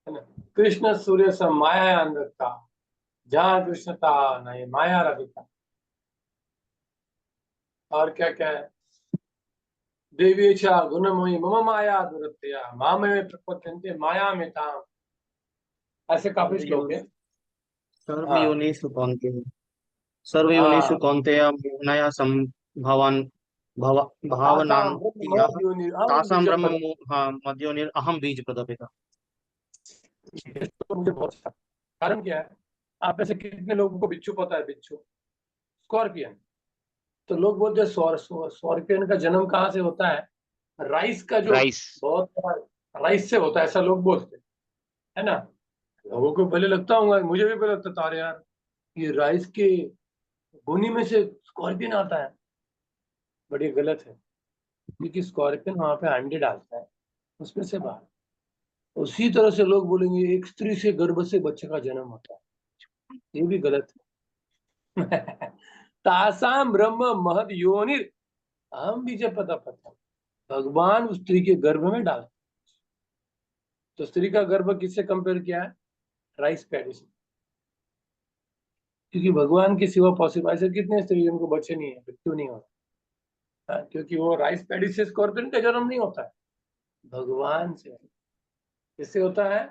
है ना? कृष्ण सूर्य स माया अंधता, जहाँ कृष्णता नहीं माया रहिता. और क्या क्या है? देवी चा गुणमयी मम माया दुरत्या मामे प्रपद्यन्ते माया में ताम. ऐसे काफी श्लोक है. सर्वयोनिषु कौन्तेय सर्वयोनिषु कौन्तेय मोहनाया संभवान भावनान तासाम ब्रह्म मध्योनिर अहम बीज प्रदपिता. मुझे बहुत अच्छा. कारण क्या है? आप ऐसे कितने लोगों को बिच्छू पता है? बिच्छू स्कॉर्पियन. तो लोग बोलते हैं स्कॉर्पियन का जन्म कहाँ से होता है? राइस का जो राइस. बहुत राइस से होता है, ऐसा लोग बोलते हैं. है ना? लोगों को पहले लगता होगा, मुझे भी पहले लगता था अरे यार ये राइस के बोनी में से स्कॉर्पियन आता है. बड़ी गलत है, क्योंकि स्कॉर्पियन वहां पे अंडे डालता है, उसमें से बाहर. उसी तरह से लोग बोलेंगे एक स्त्री से गर्भ से बच्चे का जन्म होता है, ये भी गलत है. तासाम ब्रह्म महद योनिर अहम बीज पता. भगवान उस स्त्री के गर्भ में डाल, तो स्त्री का गर्भ किससे कंपेयर किया है? राइस पैडी से, क्योंकि भगवान के सिवा पॉसिबल, ऐसे कितने स्त्री जिनको बच्चे नहीं है, मृत्यु नहीं होता। हाँ, क्योंकि वो राइस पैडी से स्कॉर्पियन का जन्म नहीं होता है, भगवान से। किससे होता है?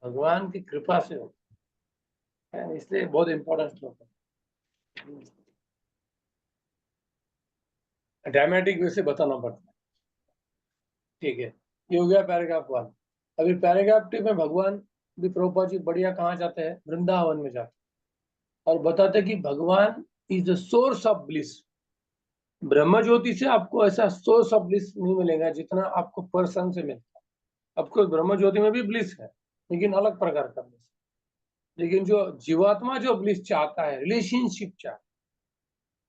भगवान की कृपा से होता है, इसलिए बहुत इंपॉर्टेंट श्लोक है। ड्रामेटिक वे से बताना पड़ता है। ठीक है, ये हो गया पैराग्राफ 1। अभी पैराग्राफ 2 में भगवान भी प्रभुपाद जी बढ़िया कहाँ जाते हैं? वृंदावन में जाते हैं और बताते हैं कि भगवान is the source of bliss. ब्रह्म ज्योति से आपको ऐसा सोर्स ऑफ ब्लिस नहीं मिलेगा जितना आपको पर्सन से मिलता है। आपको ब्रह्म ज्योति में भी ब्लिस है, लेकिन अलग प्रकार का ब्लिस। लेकिन जो जीवात्मा जो ब्लिस चाहता है, रिलेशनशिप चाहता है,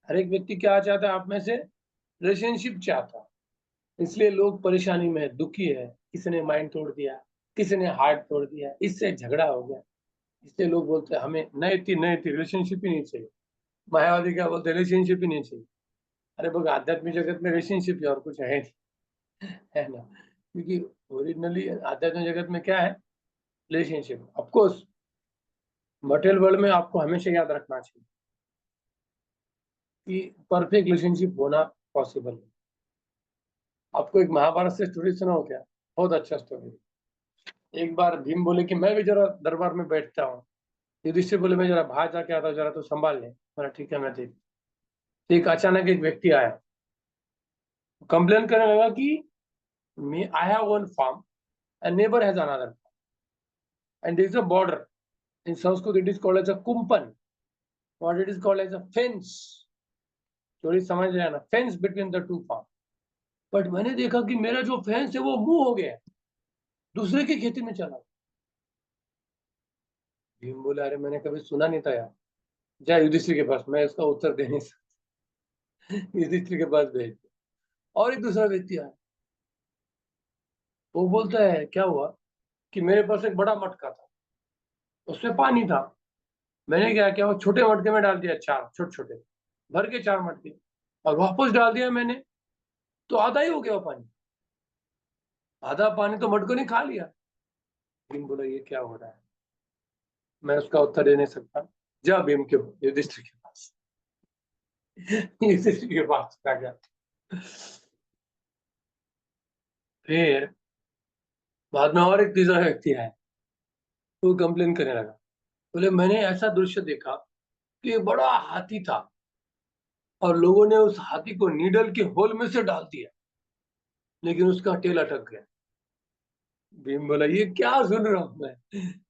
हर एक व्यक्ति क्या चाहता है? आप में से रिलेशनशिप चाहता है। इसलिए लोग परेशानी में है, दुखी है। किसी ने माइंड तोड़ दिया, किसी ने हार्ट तोड़ दिया, इससे झगड़ा हो गया। इसलिए लोग बोलते हैं हमें नई थी रिलेशनशिप ही नहीं चाहिए। मायावादी क्या बोलते हैं? रिलेशनशिप ही नहीं चाहिए। अरे बग आध्यात्मिक जगत में रिलेशनशिप ही और कुछ है नहीं, है ना? क्योंकि ओरिजिनली आध्यात्मिक जगत में क्या है? रिलेशनशिप। ऑफकोर्स मटेरियल वर्ल्ड में आपको हमेशा याद रखना चाहिए कि परफेक्ट रिलेशनशिप होना पॉसिबल है। आपको एक महाभारत से स्टोरी सुनाओ क्या? बहुत अच्छा स्टोरी। एक बार भीम बोले कि मैं भी जरा दरबार में बैठता हूँ। युधिष्ठिर बोले मैं जरा बाहर जाके आता हूँ, जरा तो संभाल ले। बोला ठीक है, मैं देख। एक अचानक एक व्यक्ति आया, कंप्लेन करने लगा कि me I have one farm and neighbor has another farm and there is a border. In Sanskrit it is called as a kumpan. What it is called as a fence. थोड़ी समझ रहे हैं ना? Fence between the two farm. But मैंने देखा कि मेरा जो फेंस है वो मूव हो गया, दूसरे की खेती में चला। भीम बोला अरे मैंने कभी सुना नहीं था यार, जा युधिष्ठिर के पास, मैं इसका उत्तर दे नहीं सकता। युधिष्ठिर के पास भेज दिया। और एक दूसरा व्यक्ति आया, वो बोलता है क्या हुआ कि मेरे पास एक बड़ा मटका था, उसमें पानी था। मैंने क्या किया, वो छोटे मटके में डाल दिया, 4 छोटे छोटे भर के 4 मटके, और वापस डाल दिया मैंने, तो आधा ही हो गया वो पानी। आधा पानी तो मटको ने खा लिया। भीम बोला ये क्या हो रहा है? मैं उसका उत्तर दे नहीं सकता। जा भीम के युधिष्ठिर के पास। युधिष्ठिर के पास आ गया। फिर बाद में और एक तीसरा व्यक्ति आया, वो कंप्लेन करने लगा। बोले मैंने ऐसा दृश्य देखा कि एक बड़ा हाथी था और लोगों ने उस हाथी को नीडल के होल में से डाल दिया, लेकिन उसका टेल अटक गया। भीम बोला ये क्या सुन रहा हूं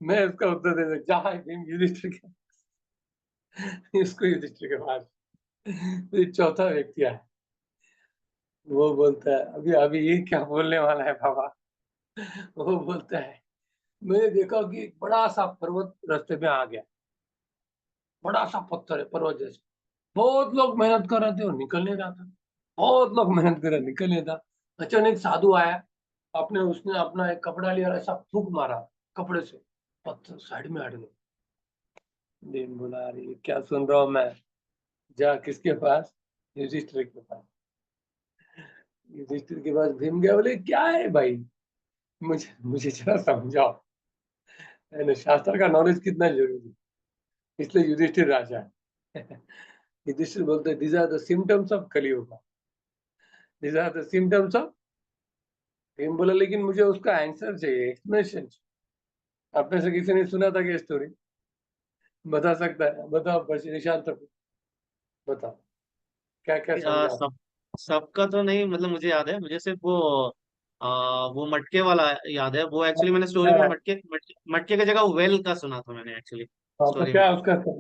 मैं इसका उत्तर दे सकता। जहाँ भीम युधिष्ठिर के, इसको युधिष्ठिर के पास। फिर चौथा व्यक्ति आया, वो बोलता है अभी अभी ये क्या बोलने वाला है बाबा। वो बोलता है मैंने देखा कि एक बड़ा सा पर्वत रास्ते में आ गया, बड़ा सा पत्थर है पर्वत जैसे। बहुत लोग मेहनत कर रहे थे और निकल नहीं रहा था, बहुत लोग मेहनत कर रहे निकल नहीं था। अचानक साधु आया, अपने उसने अपना एक कपड़ा लिया और ऐसा फूंक मारा कपड़े से, पत्थर साइड में हट गए। भीम बोला अरे ये क्या सुन रहा हूँ मैं। जा किसके पास? युधिष्ठिर के पास। युधिष्ठिर के पास भीम गया, बोले क्या है भाई, मुझे मुझे जरा समझाओ। है ना, शास्त्र का नॉलेज कितना जरूरी है। इसलिए युधिष्ठिर राजा है। युधिष्ठिर बोलते these are the symptoms of Kaliyug, these are the symptoms of. Bhim बोला लेकिन मुझे उसका आंसर चाहिए, एक्सप्लेनेशन। आप में से किसी ने सुना था कि स्टोरी? बता सकता है? बताओ निशांत, बताओ क्या क्या समझा? सब सबका तो नहीं, मतलब मुझे याद है, मुझे सिर्फ वो मटके वाला याद है। वो एक्चुअली मैंने स्टोरी में मटके की जगह वेल का सुना था मैंने एक्चुअली हाँ, तो स्टोरी में। क्या उसका तो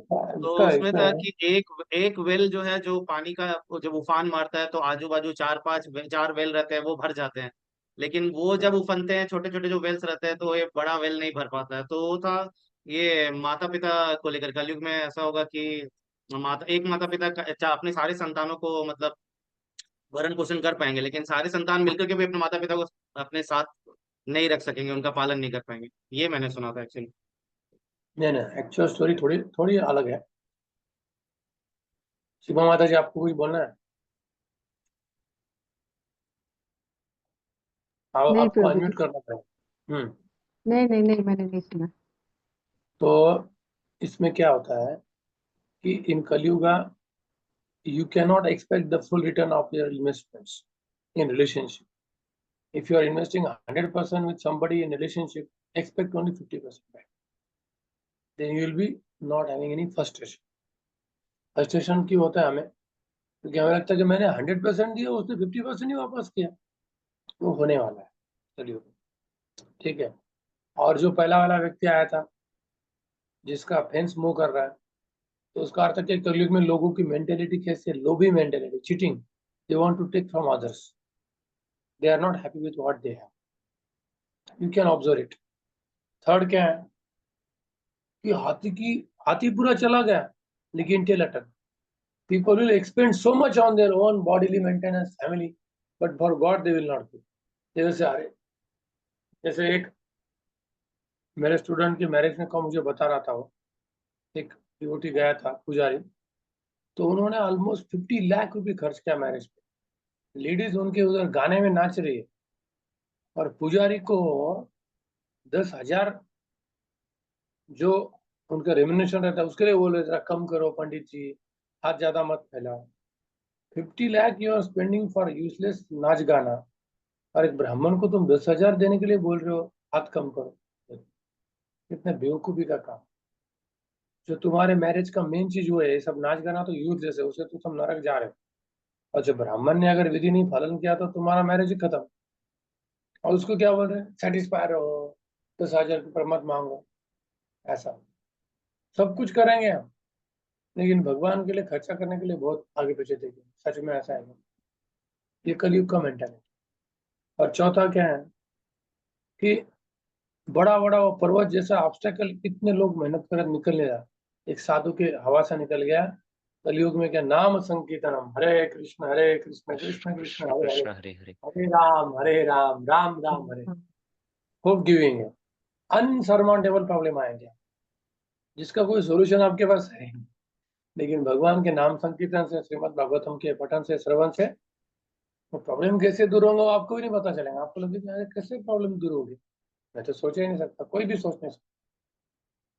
उसका उसमें था इसमें कि एक एक वेल जो है, जो पानी का जब उफान मारता है तो आजू बाजू चार वेल रहते हैं, वो भर जाते हैं। लेकिन वो जब उफनते हैं, छोटे छोटे जो वेल्स रहते हैं, तो ये बड़ा वेल नहीं भर पाता है। तो वो था ये माता पिता को लेकर। कलयुग में ऐसा होगा कि माता पिता अपने सारे संतानों को मतलब भरण पोषण कर पाएंगे, लेकिन सारे संतान मिलकर के भी अपने माता पिता को अपने साथ नहीं रख सकेंगे, उनका पालन नहीं कर पाएंगे। ये मैंने सुना था एक्चुअली। नहीं नहीं, एक्चुअल स्टोरी थोड़ी थोड़ी अलग है। शिवा माता जी आपको कुछ बोलना है? नहीं आपको प्रभु जी, अनम्यूट करना पड़ेगा। नहीं मैंने नहीं सुना। तो इसमें क्या होता है कि इन Kalyuga you cannot expect the full return of your investments in relationship. If you are investing 100% with somebody in relationship, expect only 50% back. Then you will be not having any frustration. Frustration क्यों होता है हमें? क्योंकि हमें लगता है कि मैंने 100% दिया, उसने 50% ही वापस किया। वो होने वाला है, चलिए, ठीक है। और जो पहला वाला व्यक्ति आया था, जिसका फेंस मूव कर रहा है, तो उसका अर्थ है कि कलयुग में लोगों की मेंटेलिटी कैसे है? लोभी mentality, cheating, they want to take from others, they are not happy with what they have. You can observe it. Third क्या है कि हाथी पूरा चला गया लेकिन टेल अटक। People will expend so much on their own bodily maintenance, family, but for God they will not do. they will say, अरे, जैसे एक मेरे स्टूडेंट की मैरिज में मुझे बता रहा था, वो एक डिवोटी गया था, पुजारी, तो उन्होंने ऑलमोस्ट 50 लाख रुपए खर्च किया मैरिज पे। लेडीज उनके उधर गाने में नाच रही है और पुजारी को 10,000 जो उनका रेम्युनरेशन रहता है उसके लिए बोल रहे जरा कम करो पंडित जी, हाथ ज्यादा मत फैलाओ। 50 lakh you are spending for useless nach gana, और एक ब्राह्मण को तुम 10,000 देने के लिए बोल रहे हो हाथ कम करो। कितने बेवकूफी का काम। जो तुम्हारे मैरिज का मेन चीज वो है, ये सब नाच गाना तो यूजलेस है, उसे तो तुम नरक जा रहे हो। और जो ब्राह्मण ने अगर विधि नहीं पालन किया तो तुम्हारा मैरिज ही खत्म। और उसको क्या बोल रहे हैं, सेटिस्फाई रहो, 10,000 पर मत मांगो। ऐसा सब कुछ करेंगे हम, लेकिन भगवान के लिए खर्चा करने के लिए बहुत आगे पीछे देखें। सच में ऐसा है, ये कलयुग का मेंटालिटी। और चौथा क्या है कि बड़ा बड़ा वो पर्वत जैसा ऑब्स्टेकल कितने लोग मेहनत कर निकल गया, एक साधु के हवा से निकल गया। कलयुग में क्या नाम संकीर्तनम, हरे कृष्ण कृष्ण कृष्ण हरे हरे, कृष्ण हरे हरे। हरे राम राम राम हरे। होप गिविंग है, अनसरमाउंटेबल प्रॉब्लम आएंगे जिसका कोई सोल्यूशन आपके पास है नहीं। लेकिन भगवान के नाम संकीर्तन से, श्रीमद् भागवतम के पठन से, श्रवण से वो प्रॉब्लम कैसे दूर होंगे आपको भी नहीं पता चलेगा। आपको लगेगा अरे कैसे प्रॉब्लम दूर होगी, मैं तो सोच ही नहीं सकता, कोई भी सोच नहीं सकता।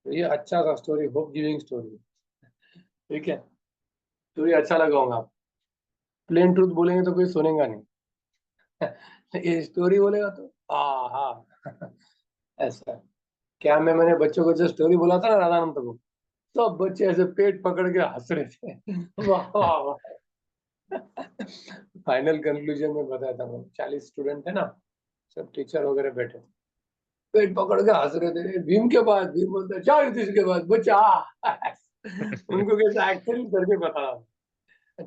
तो ये अच्छा सा स्टोरी, होप गिविंग स्टोरी, ठीक है। तो ये अच्छा लगा होगा। आप प्लेन ट्रूथ बोलेंगे तो कोई सुनेगा नहीं ये स्टोरी बोलेगा तो हाँ ऐसा। क्या मैंने बच्चों को जो स्टोरी बोला था ना राधानंद को, सब बच्चे ऐसे पेट पकड़ के हंस रहे थे वाह वाह वाह। फाइनल कंक्लूजन में बताया था, 40 स्टूडेंट है ना, सब टीचर वगैरह बैठे, पेट पकड़ के हंस रहे थे। भीम के बाद भीम बोलता है जाओ युधिष्ठिर के बाद बच्चा उनको कैसे एक्टिंग करके बता रहा हूँ।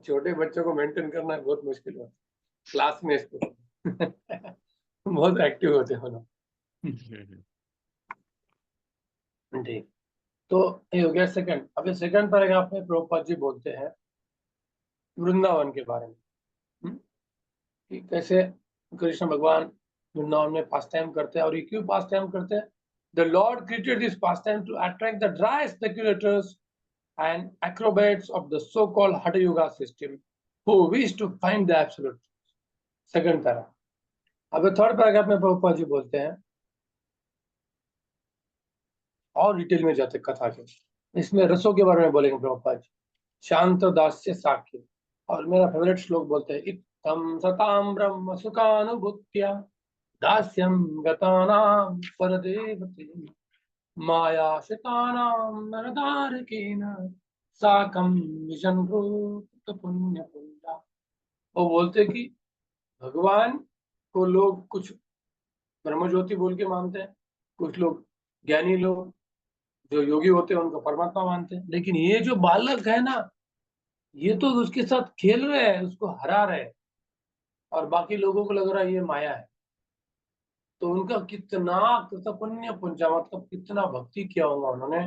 छोटे बच्चों को मेंटेन करना बहुत मुश्किल है क्लास में इसको बहुत एक्टिव होते हैं वो लोग। ठीक, तो ये हो गया सेकंड। अभी सेकंड पैराग्राफ में प्रभुपाद जी बोलते हैं वृंदावन के बारे में, कि कैसे कृष्ण भगवान वृंदावन में पास टाइम करते हैं। और ये क्यों पास टाइम करते हैं? The Lord created this pastime to attract the dry speculators and acrobats of the so-called Hatha Yoga system who wish to find the absolute. Second para. अब थर्ड पैराग्राफ में प्रभुपाद जी बोलते हैं और डिटेल में जाते कथा के, इसमें रसों के बारे में बोलेंगे प्रभुपाद जी, शांत दास्य साख्य। और मेरा फेवरेट श्लोक बोलते हैं, इत्थम सताम ब्रह्म सुखानुभूत्या दास्यम गतानाम परदेवते माया शतानाम नरदारकेन साकं विजन्भूत पुण्य पुण्या। वो बोलते कि भगवान को लोग कुछ ब्रह्मज्योति बोल के मानते हैं, कुछ लोग ज्ञानी लोग जो योगी होते हैं उनको परमात्मा मानते हैं, लेकिन ये जो बालक है ना, ये तो उसके साथ खेल रहे हैं, उसको हरा रहे हैं, और बाकी लोगों को लग रहा है ये माया है। तो उनका कितना कृतपुण्य पुंजा, मतलब कितना भक्ति किया होगा उन्होंने।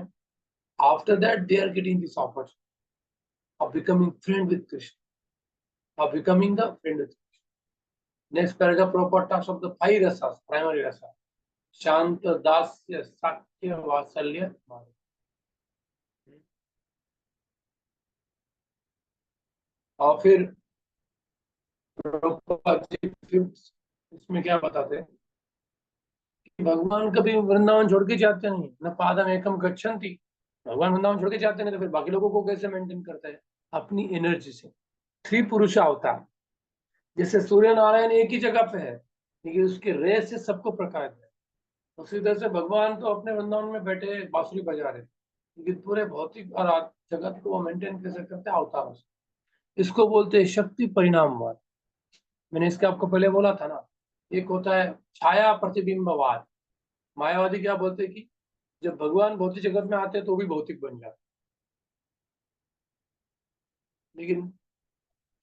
After that they are getting this opportunity of becoming friend with Krishna, of becoming the friend with Krishna. Next paragraph, proper talks of the five rasas, primary rasa, Shanta, Dasya, Sakya, Vasalya, Madhurya. और फिर Prabhupada ji fifth इसमें क्या बताते हैं कि भगवान कभी वृंदावन छोड़ के जाते नहीं, न पादम एकम गच्छन्ति। भगवान वृंदावन छोड़ के जाते नहीं तो फिर बाकी लोगों को कैसे मेंटेन करते हैं? अपनी एनर्जी से। थ्री पुरुष अवतार, जैसे सूर्य नारायण एक ही जगह पे है लेकिन उसके रेस से सबको प्रकाश है, उसी तरह से भगवान तो अपने वृंदावन में बैठे बांसुरी बजा रहे, लेकिन पूरे भौतिक और जगत को वो मेंटेन कैसे करते हैं? अवतारों से। इसको बोलते हैं शक्ति परिणामवाद। मैंने इसके आपको पहले बोला था ना, एक होता है छाया प्रतिबिंबवाद। मायावादी क्या बोलते हैं कि जब भगवान भौतिक जगत में आते हैं तो भी भौतिक बन जाते, लेकिन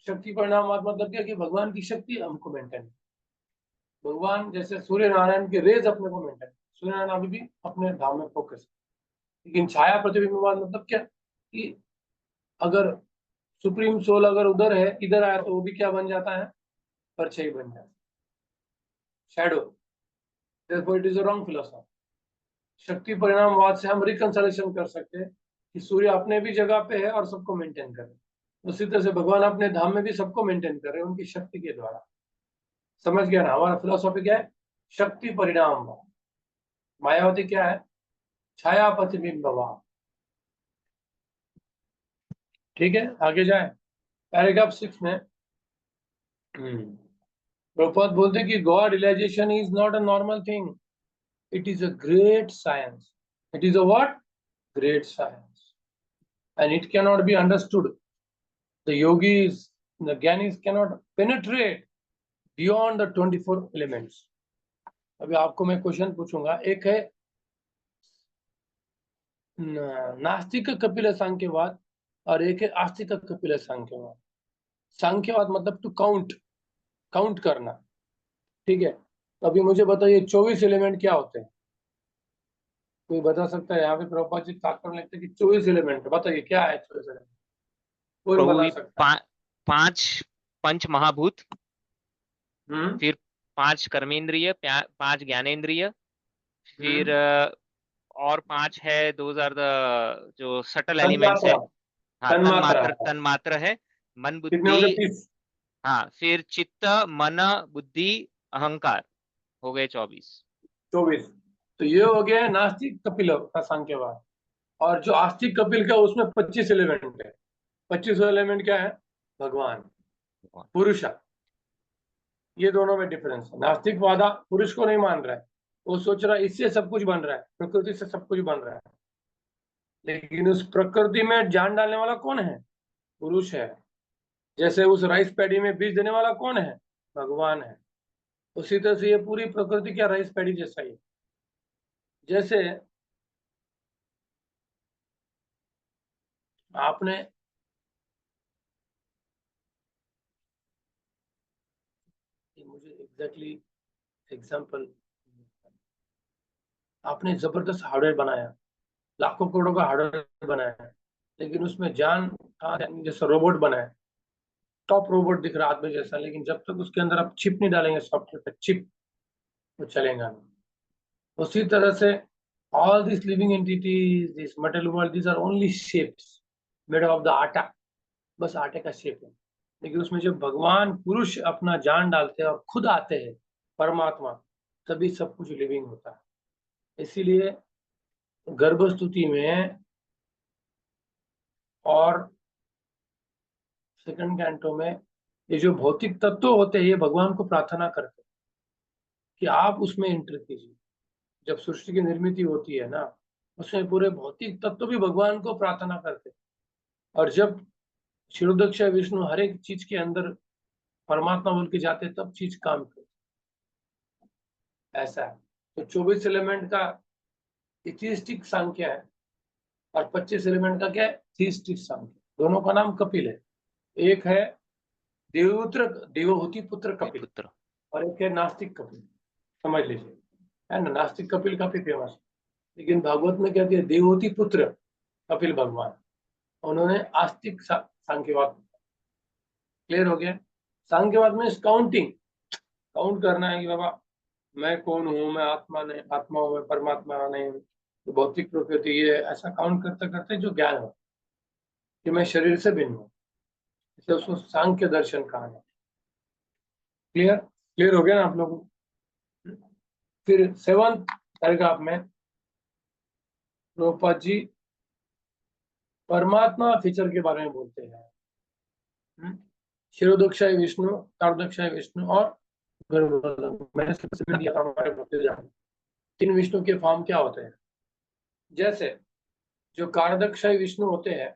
शक्ति परिणामवाद मतलब क्या कि भगवान की शक्ति हमको मेंटेन, भगवान जैसे सूर्य नारायण के रेज अपने को मेंटेन, सूर्य नारायण अभी भी अपने धाम में फोकस है। लेकिन छाया प्रतिबिंबवाद मतलब क्या कि अगर सुप्रीम सोल अगर उधर है इधर आया तो वो भी क्या बन जाता है? परछाई बन जाता है, shadow. therefore it is a wrong philosophy। शक्ति परिणामवाद से हम रिकंसलेशन कर सकते हैं कि सूर्य अपने भी जगह पे है और सबको मेंटेन कर रहे हैं, उसी तरह से भगवान अपने धाम में भी सबको मेंटेन कर रहे हैं उनकी शक्ति के द्वारा। समझ गया ना? हमारा फिलोसॉफी क्या है? शक्ति परिणामवाद। मायावती क्या है? छाया प्रतिबिंबवाद। ठीक है, आगे जाए। पैराग्राफ 6 में प्रभुपाद बोलते कि God realization is not a normal thing, it is a great science। It is a what? Great science, and it cannot be understood। The yogis, the gyanis cannot penetrate beyond the 24 elements। अभी आपको मैं question पूछूंगा, एक है नास्तिक कपिल सांख्यवाद और एक है आस्तिक कपिल सांख्यवाद। सांख्यवाद मतलब टू काउंट करना, ठीक है? तो अभी मुझे बताइए 24 एलिमेंट क्या होते हैं? कोई बता सकता है? यहाँ पे प्रभुपाद जी तात्पर्य में लिखते हैं कि 24 एलिमेंट, बताइए क्या है 24 एलिमेंट? कोई प्रभु बता भी सकता है? 5 पंच महाभूत, हम्म, फिर 5 कर्मेंद्रिय, 5 ज्ञानेंद्रिय, फिर और 5 है, दोज आर द जो सटल एलिमेंट्स है। तन्मात्रा, हाँ, तन्मात्रा तन्मात्र है। मन कितने हो गए? बुद्धि, 30। हाँ, फिर चित्त, मन, बुद्धि, अहंकार, हो गए 24। 24। तो ये हो गया नास्तिक कपिल का सांख्यवाद। और जो आस्तिक कपिल का उसमें 25 एलिमेंट है। 25 एलिमेंट क्या है? भगवान, पुरुषा। ये दोनों में डिफरेंस है। नास्तिक वादा पुरुष को नहीं मान रहा है, वो सोच रहा है इससे सब कुछ बन रहा है, प्रकृति से सब कुछ बन रहा है, लेकिन उस प्रकृति में जान डालने वाला कौन है? पुरुष है। जैसे उस राइस पैडी में बीज देने वाला कौन है? भगवान है। उसी तरह से ये पूरी प्रकृति क्या राइस पैडी जैसा ही है। जैसे आपने मुझे एग्जैक्टली एग्जांपल, आपने जबरदस्त हार्डवेयर बनाया, लाखों करोड़ों का हार्डवेयर बनाया, लेकिन उसमें जान कहाँ है? जैसे रोबोट बनाया, टॉप रोबोट दिख रहा है आदमी जैसा, लेकिन जब तक उसके अंदर आप चिप नहीं डालेंगे, सॉफ्टवेयर पे चिप, वो चलेगा नहीं। उसी तरह से all these living entities, this material world, these are only shapes made of the आटा, बस आटे का शेप है। लेकिन उसमें जब भगवान पुरुष अपना जान डालते हैं और खुद आते हैं परमात्मा, तभी सब कुछ लिविंग होता है। इसीलिए गर्भस्तुति में और सेकंड कैंटो में ये जो भौतिक तत्व होते हैं, ये भगवान को प्रार्थना करते हैं कि आप उसमें एंटर कीजिए। जब सृष्टि की निर्मित होती है ना, उसमें पूरे भौतिक तत्व भी भगवान को प्रार्थना करते हैं। और जब क्षीरोदक्ष विष्णु हर एक चीज के अंदर परमात्मा बोल के जाते, तब चीज काम करती, ऐसा है। तो 24 एलिमेंट का इथिस्टिक सांख्य है और 25 एलिमेंट का क्या है? थीस्टिक सांख्य। दोनों का नाम कपिल है। एक है देवहूति पुत्र कपिल पुत्र। और एक है नास्तिक कपिल। समझ लीजिए, है ना? नास्तिक कपिल काफी फेमस है, लेकिन भागवत में कहते हैं देवहूति पुत्र कपिल भगवान। उन्होंने आस्तिक सांख्यवाद। क्लियर हो गया? सांख्यवाद में काउंट करना है कि बाबा मैं कौन हूँ, मैं आत्मा नहीं, आत्मा हूँ, मैं परमात्मा नहीं, तो भौतिक प्रकृति ये, ऐसा काउंट करते करते जो ज्ञान हो कि मैं शरीर से भिन्न हूँ, इसलिए उसको सांख्य दर्शन कहा जाता है। क्लियर? क्लियर हो गया ना आप लोगों को? फिर 7th पैराग्राफ में प्रभुपाद जी परमात्मा फीचर के बारे में बोलते हैं। शिरोदक्षाय विष्णु, कारदक्षाय विष्णु और मैंने सबसे दिया था हमारे भक्ति जान। 3 विष्णु के फॉर्म क्या होते हैं? जैसे जो कारदक्षाय विष्णु होते हैं,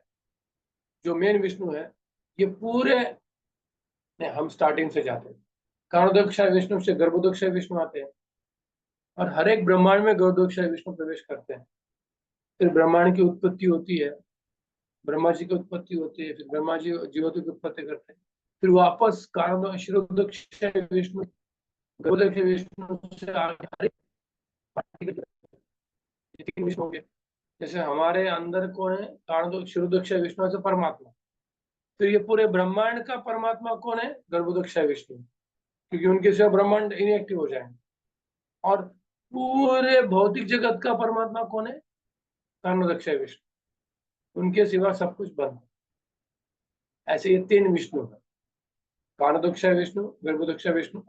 जो मेन विष्णु है, ये पूरे हम स्टार्टिंग से जाते हैं। कारदक्षाय विष्णु से गर्भोदक्षाय विष्णु आते हैं और हर एक ब्रह्मांड में गर्भोदक्षाय विष्णु प्रवेश करते हैं। फिर ब्रह्मांड की उत्पत्ति होती है, ब्रह्मा जी की उत्पत्ति होती है, फिर ब्रह्मा जी ज्योति की उत्पत्ति करते हैं, फिर वापस कारण शिरोदक्षाय विष्णु गर्भोदक्षाय विष्णु से आगे हर एक ये 3 विष्णु होंगे। जैसे हमारे अंदर कौन है? कारण शिरोदक्षाय विष्णु से परमात्मा। फिर ये पूरे ब्रह्मांड का परमात्मा कौन है? गर्भोदक्षाय विष्णु, क्योंकि उनके सिवा ब्रह्मांड इनएक्टिव हो जाएंगे। और पूरे भौतिक जगत का परमात्मा कौन है? कारणोदक्षाय विष्णु, उनके सिवा सब कुछ बंद। ऐसे ये 3 विष्णु है, कारणोदक्षाय विष्णु, गर्भोदक्षाय विष्णु,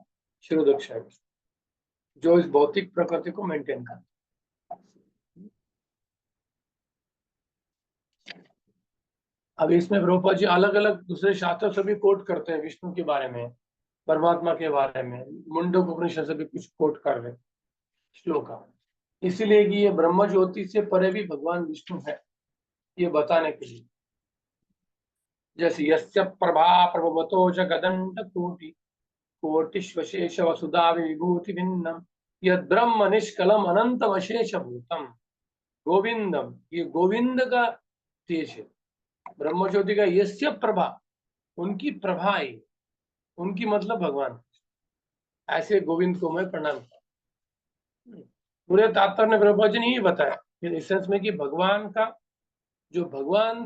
शिरोदक्षाय विष्णु, जो इस भौतिक प्रकृति को मेंटेन करते हैं। अब इसमें प्रभुपाद जी अलग अलग दूसरे शास्त्र से भी कोट करते हैं विष्णु के बारे में, परमात्मा के बारे में। मुंडक उपनिषद से भी कुछ कोट कर रहे श्लोका, इसीलिए कि ये ब्रह्म ज्योति से परे भी भगवान विष्णु है, ये बताने के लिए। जैसे यस्य प्रभा प्रभवतो जगदंड कोटि कोटिश्वशेष वसुधा विभूति भिन्नम यद ब्रह्म निष्कलम अनंत वशेष भूतम गोविंदम, ये गोविंद का तेज है। ब्रह्म ज्योति का यस्य प्रभा, उनकी प्रभा है, उनकी मतलब भगवान। ऐसे गोविंद को मैं प्रणाम करता हूं। पूरे तात्पर्य ने प्रभुपाद जी ने ये बताया इस सेंस में कि भगवान का जो भगवान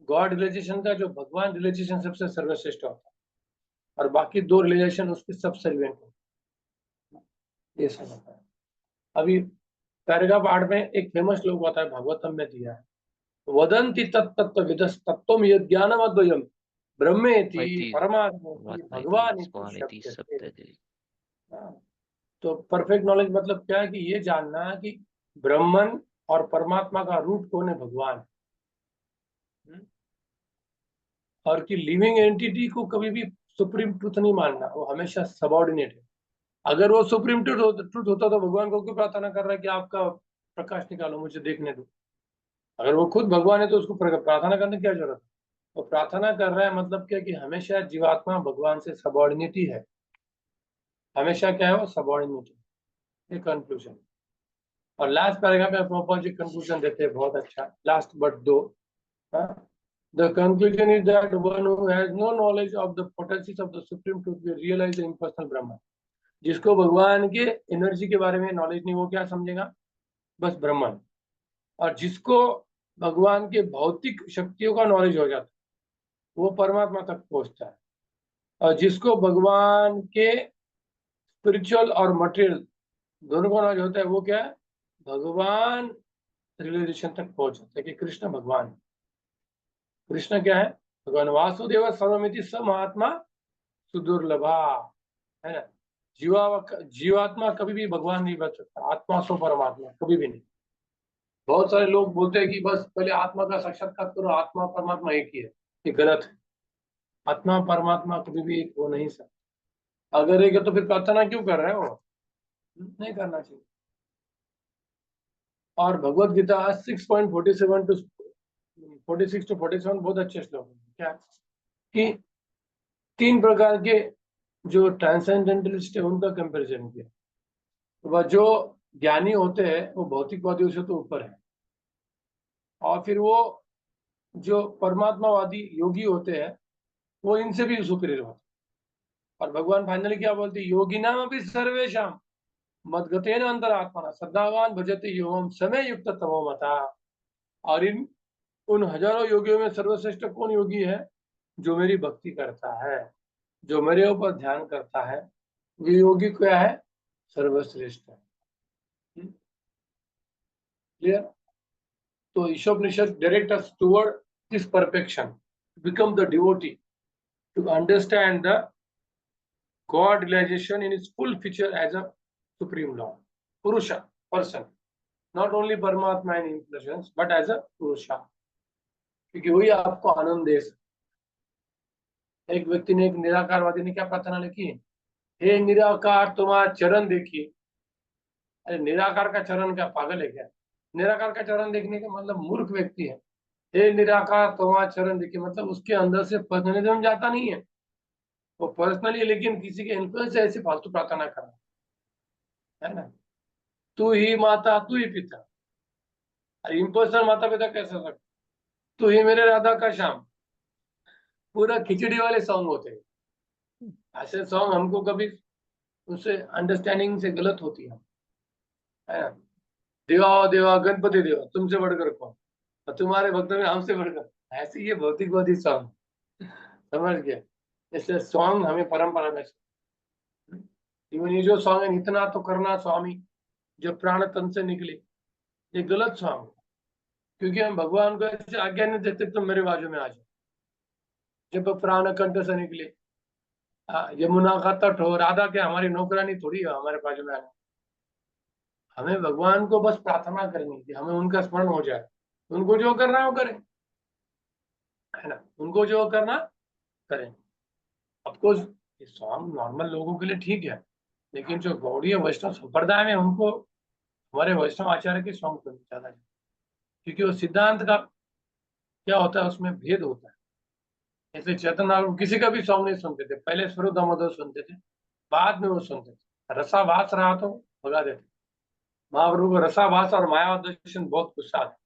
गॉड रियलाइजेशन का जो भगवान रियलाइजेशन सबसे सर्वश्रेष्ठ होता है और बाकी 2 रियलाइजेशन उसके सब सर्वेंट होते, ये सब होता है। अभी पैराग्राफ 8 में एक फेमस श्लोक होता है, भागवतम में दिया है, वदन्ति तत्तत्व विदस्तत्वम यद् ज्ञानमद्वयम् ब्रह्मेति परमात्मेति भगवानिति सप्तते। तो परफेक्ट नॉलेज मतलब क्या है? कि ये जानना कि ब्रह्मन और परमात्मा का रूट कौन है? भगवान। और कि लिविंग एंटिटी को कभी भी सुप्रीम ट्रूथ नहीं मानना, वो हमेशा सबऑर्डिनेट है। अगर वो सुप्रीम ट्रूथ होता तो भगवान को क्यों प्रार्थना कर रहा है कि आपका प्रकाश निकालो, मुझे देखने दो? अगर वो खुद भगवान है तो उसको प्रार्थना करने की क्या जरूरत है? वो प्रार्थना कर रहा है मतलब क्या? कि हमेशा जीवात्मा भगवान से सबऑर्डिनेट ही है, हमेशा क्या है? वो सबऑर्डिनेट है। ये कंक्लूजन। और लास्ट पैराग्राफ में प्रभुपाद जी कंक्लूजन देते हैं, बहुत अच्छा, last but 2। The conclusion is that one who has no knowledge of the potencies of the supreme truth will realize the impersonal Brahman. जिसको भगवान के एनर्जी के बारे में नॉलेज नहीं, वो क्या समझेगा? बस ब्रह्मन। और जिसको भगवान के भौतिक शक्तियों का नॉलेज हो जाता है वो परमात्मा तक पहुंचता है। और जिसको भगवान के स्पिरिचुअल और मटेरियल दोनों का नॉलेज होता है वो क्या है? भगवान रियलाइजेशन तक पहुंच जाता है कि कृष्ण भगवान। कृष्ण क्या है? भगवान वासुदेव सर्वमिति स महात्मा सुदुर्लभा, है ना? जीवात्मा कभी भी भगवान नहीं बन सकता, आत्मा सो परमात्मा कभी भी नहीं। बहुत सारे लोग बोलते हैं कि बस पहले आत्मा का साक्षात्कार करो, आत्मा परमात्मा एक ही है। ये गलत है। आत्मा परमात्मा कभी भी एक हो नहीं सकता। अगर एक है तो फिर प्रार्थना क्यों कर रहे हो? नहीं करना चाहिए। और भगवत गीता 6.47 to 46 to 47 बहुत अच्छे श्लोक है। क्या कि 3 प्रकार के जो ट्रांसेंडेंटलिस्ट है उनका कंपैरिजन किया। वह जो ज्ञानी होते हैं वो भौतिकवादियों से तो ऊपर है, और फिर वो जो परमात्मावादी योगी होते हैं वो इनसे भी सुपीरियर होते हैं। और भगवान फाइनली क्या बोलते हैं? योगिनाम अपि सर्वेषां मद्गतेन अंतरात्मना श्रद्धावान भजते योगम समय युक्त तमो मता। और इन उन हजारों योगियों में सर्वश्रेष्ठ कौन योगी है? जो मेरी भक्ति करता है, जो मेरे ऊपर ध्यान करता है, ये योगी क्या है? सर्वश्रेष्ठ है। क्लियर? तो Ishopanishad direct us toward this perfection, become the devotee, to understand the God realization in its full feature as a supreme law. Purusha, person. Not only Paramatma in impressions, but as a Purusha. क्योंकि वही आपको आनंद दे सकता। एक व्यक्ति ने, एक निराकारवादी ने क्या प्रार्थना लिखी? हे निराकार तुम्हारा चरण देखिए। अरे निराकार का चरण क्या पागल है क्या? निराकार का चरण देखने का मतलब मूर्ख व्यक्ति है। हे निराकार तुम्हारा चरण देखिए मतलब उसके अंदर से पर्सनलिज्म जाता नहीं है, वो पर्सनली लेकिन किसी के इन्फ्लुएंस से ऐसी फालतू प्रार्थना कर रहा है ना। तू ही माता तू ही पिता, अरे इम्पर्सनल माता पिता कैसे हो सकते? तू ही मेरे राधा का श्याम, पूरा खिचड़ी वाले सॉन्ग होते हैं। ऐसे सॉन्ग हमको कभी उससे अंडरस्टैंडिंग से गलत होती है ना। देवा देवा गणपति देवा तुमसे बढ़कर कौन, और तुम्हारे भक्त में हमसे बढ़कर, ऐसे ये भौतिकवादी सॉन्ग, समझ गया? ऐसे सॉन्ग हमें परंपरा में, इवन ये जो सॉन्ग है इतना तो करना स्वामी जो प्राण तन से निकले, ये गलत सॉन्ग, क्योंकि हम भगवान को ऐसे आज्ञा नहीं देते तुम मेरे बाजू में आ जाओ। जब प्राण कंठ से निकले, यमुना का तट हो, राधा के हमारी नौकरानी थोड़ी है हमारे बाजू में आने। हमें भगवान को बस प्रार्थना करनी थी, हमें उनका स्मरण हो जाए, उनको जो करना है वो करें, है ना, उनको जो करना करें। ऑफकोर्स ये सॉन्ग नॉर्मल लोगों के लिए ठीक है, लेकिन जो गौड़ीय वैष्णव संप्रदाय में उनको हमारे वैष्णव आचार्य के सॉन्ग सुनने ज्यादा, क्योंकि वो सिद्धांत का क्या होता है उसमें भेद होता है। ऐसे चेतन किसी का भी सॉन्ग नहीं सुनते थे, पहले स्वरूप दामोदर सुनते थे, बाद में वो सुनते थे। रसाभास रहा तो भगा देते। महाप्रभु को रसाभास और माया दर्शन बहुत गुस्सा था,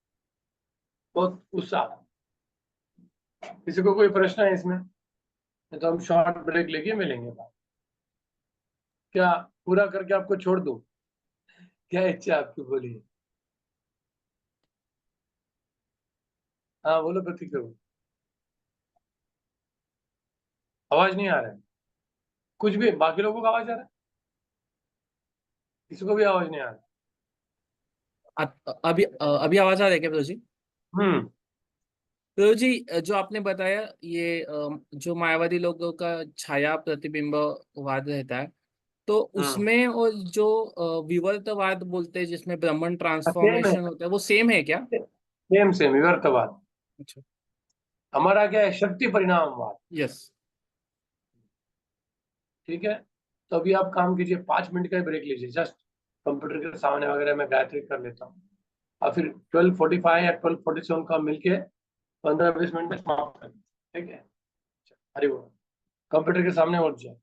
बहुत गुस्सा था। किसी को कोई प्रश्न है इसमें? नहीं तो हम शॉर्ट ब्रेक लेके मिलेंगे बात। क्या पूरा करके आपको छोड़ दूं? क्या इच्छा आपकी, बोलिए। हाँ बोलो प्रतीक प्रभु। आवाज नहीं आ रहा है कुछ भी, बाकी लोगों को आवाज आ रहा है? किसी को भी आवाज नहीं आ रहा? अभी आवाज आ रही है क्या प्रभु जी? हम्म। प्रभु जी, जो आपने बताया ये जो मायावादी लोगों का छाया प्रतिबिंबवाद रहता है, तो उसमें और जो विवर्तवाद बोलते हैं जिसमें ब्रह्मन सेम है, ट्रांसफॉर्मेशन होता है, वो सेम है क्या? सेम सेम विवर्तवाद। अच्छा। हमारा क्या है, शक्ति परिणामवाद। यस। ठीक है, तो अभी आप काम कीजिए, 5 मिनट का ब्रेक लीजिए, जस्ट कंप्यूटर के सामने वगैरह मैं गायत्री कर लेता हूँ, और फिर 12:45 या 12:47 का मिलके 15-20 मिनट में समाप्त कर, ठीक है? हरी बोल। कंप्यूटर के सामने उठ जाए।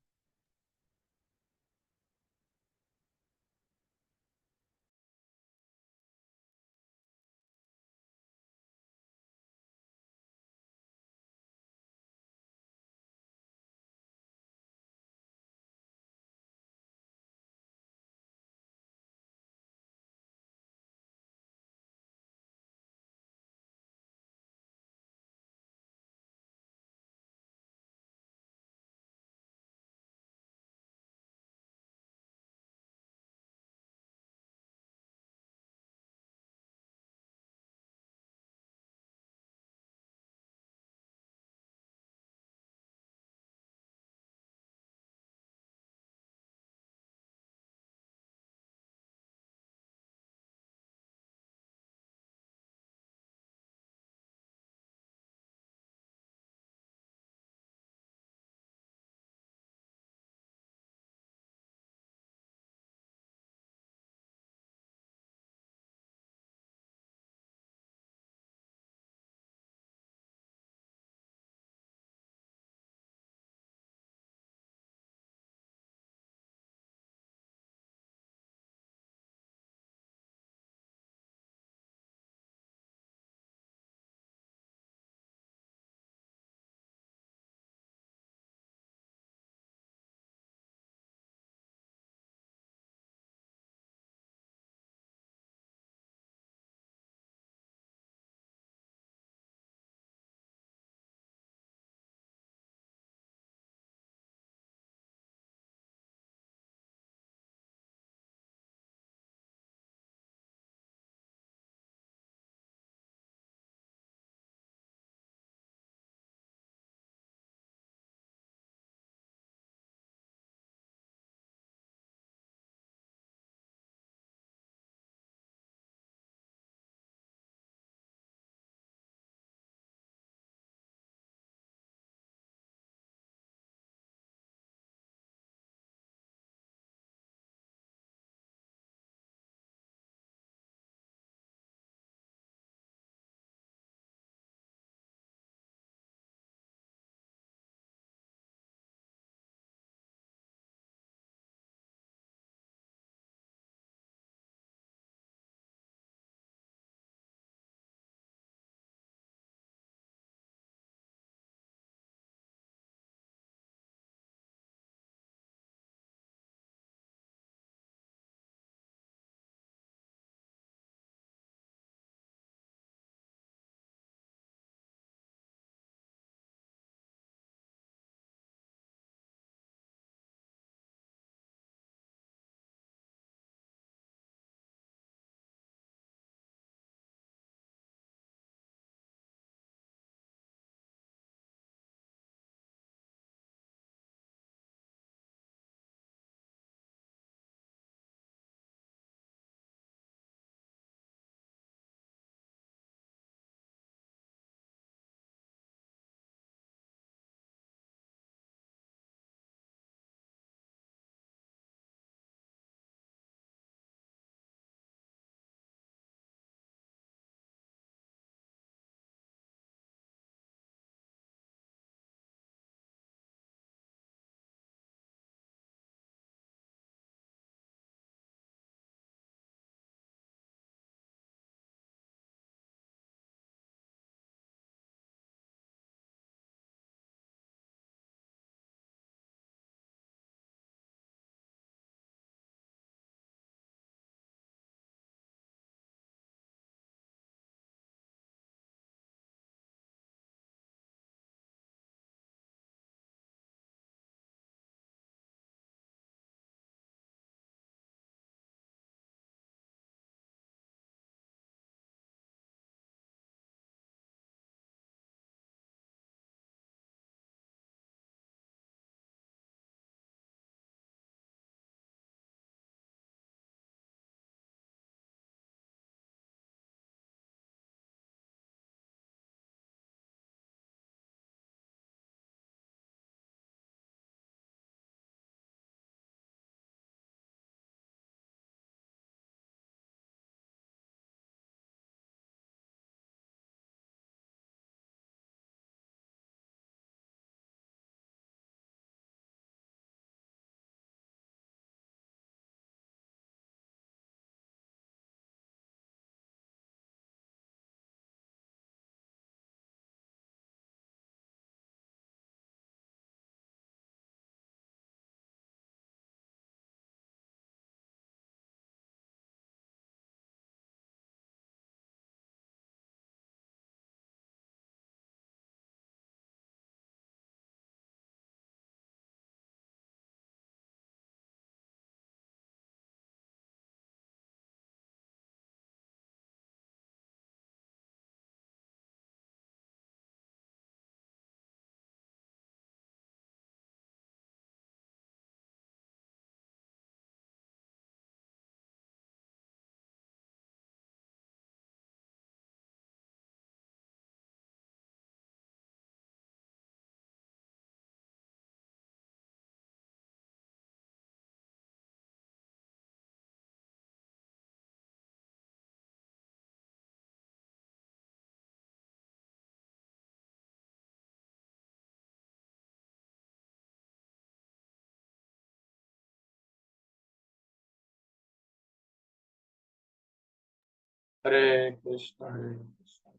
Hare Krishna, Hare Krishna,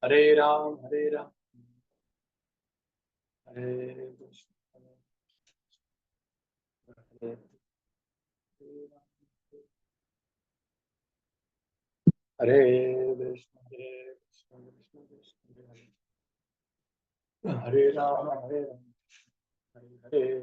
Hare Ram, Hare Ram, Hare Krishna, Hare Hare Krishna, Hare Krishna, Krishna Krishna, Hare Hare Ram, Hare Ram, Hare Hare.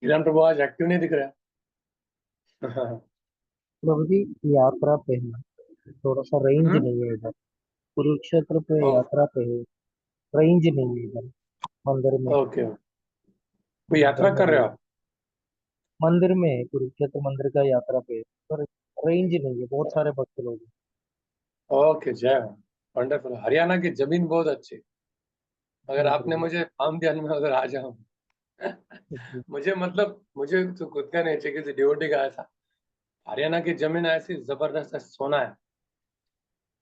किरण प्रभु आज एक्टिव नहीं दिख रहा है। प्रभु जी यात्रा पे है, थोड़ा सा रेंज नहीं है इधर। कुरुक्षेत्र पे यात्रा पे है, रेंज नहीं है इधर मंदिर में। ओके, कोई यात्रा कर रहे हो आप? मंदिर में है, कुरुक्षेत्र मंदिर का यात्रा पे है, पर रेंज नहीं है, बहुत सारे भक्त लोग हैं। ओके, जय वंडरफुल। हरियाणा की जमीन बहुत अच्छी। अगर हाँ आपने प्रभु मुझे फार्म दिया ना, मैं अगर आ जाऊं। जी। मुझे तो खुद का नहीं चाहिए, किसी डिवोटी का ऐसा। हरियाणा की जमीन ऐसी जबरदस्त है, सोना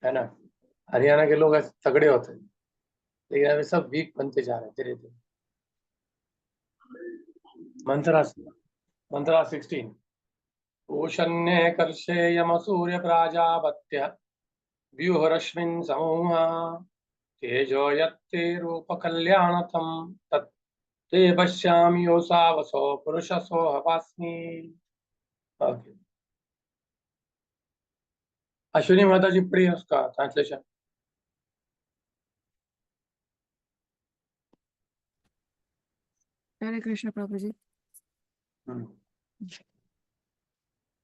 है ना। हरियाणा के लोग ऐसे तगड़े होते हैं, लेकिन अभी सब वीक बनते जा रहे हैं धीरे धीरे। मंत्रा मंत्रा 16। ऊषण्ये कर्षेयमसूर्य प्राजापत्य व्यूहरश्मिन् समूहा तेजो यत्ते रूप कल्याणतम तत् ते पश्यामि योऽसावसो पुरुषसो हवास्मि। ओके, अश्विनी माता जी पढ़ी है उसका translation. Hare Krishna Prabhuji. Hmm,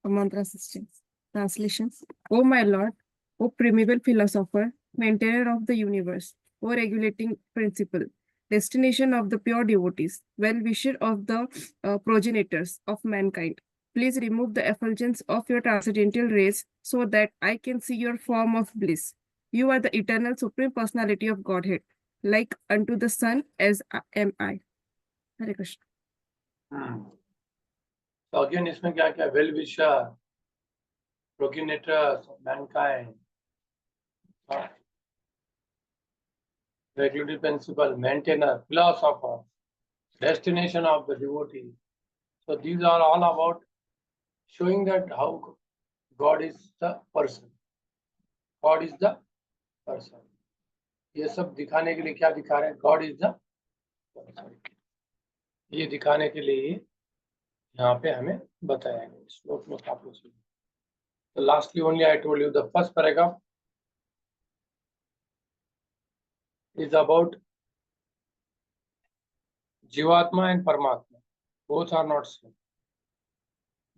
Mantra 16. Translation. O my Lord, O primeval philosopher, maintainer of the universe, O regulating principle, destination of the pure devotees, well-wisher of the progenitors of mankind, please remove the effulgence of your transcendental rays so that I can see your form of bliss. You are the eternal supreme personality of Godhead, like unto the sun as am I. Hare Krishna. तो again इसमें क्या क्या, well wisher, progenitors of mankind, regulative principle, maintainer, philosopher, destination of the devotee. So these are all about showing that how God is the person. God is the person. ये सब दिखाने के लिए क्या दिखा रहे हैं? God is the person. ये दिखाने के लिए यहाँ पे हमें बताया गया श्लोक में काफी सुन। So lastly only I told you the first paragraph is about Jivatma and Paramatma. Both are not same.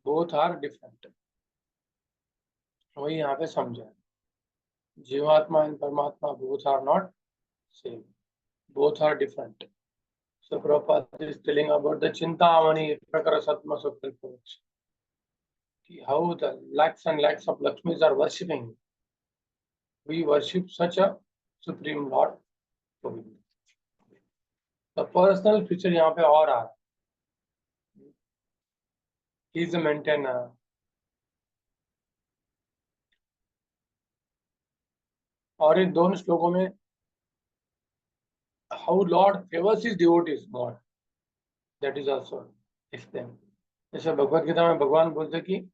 Both are different. वही यहाँ पे समझा। Jivatma and Paramatma both are not same. Both are different. So Prabhupada is telling about the Chintamani Prakara Satma Sukalpavach. How the lakhs and lakhs of Lakshmis are worshipping. We worship such a Supreme Lord. The personal feature यहाँ पे और आ रहा है. He is a maintainer. और इन दोनों श्लोकों में how Lord favors his devotees more. That is also explained. जैसे भगवत गीता में भगवान बोलते कि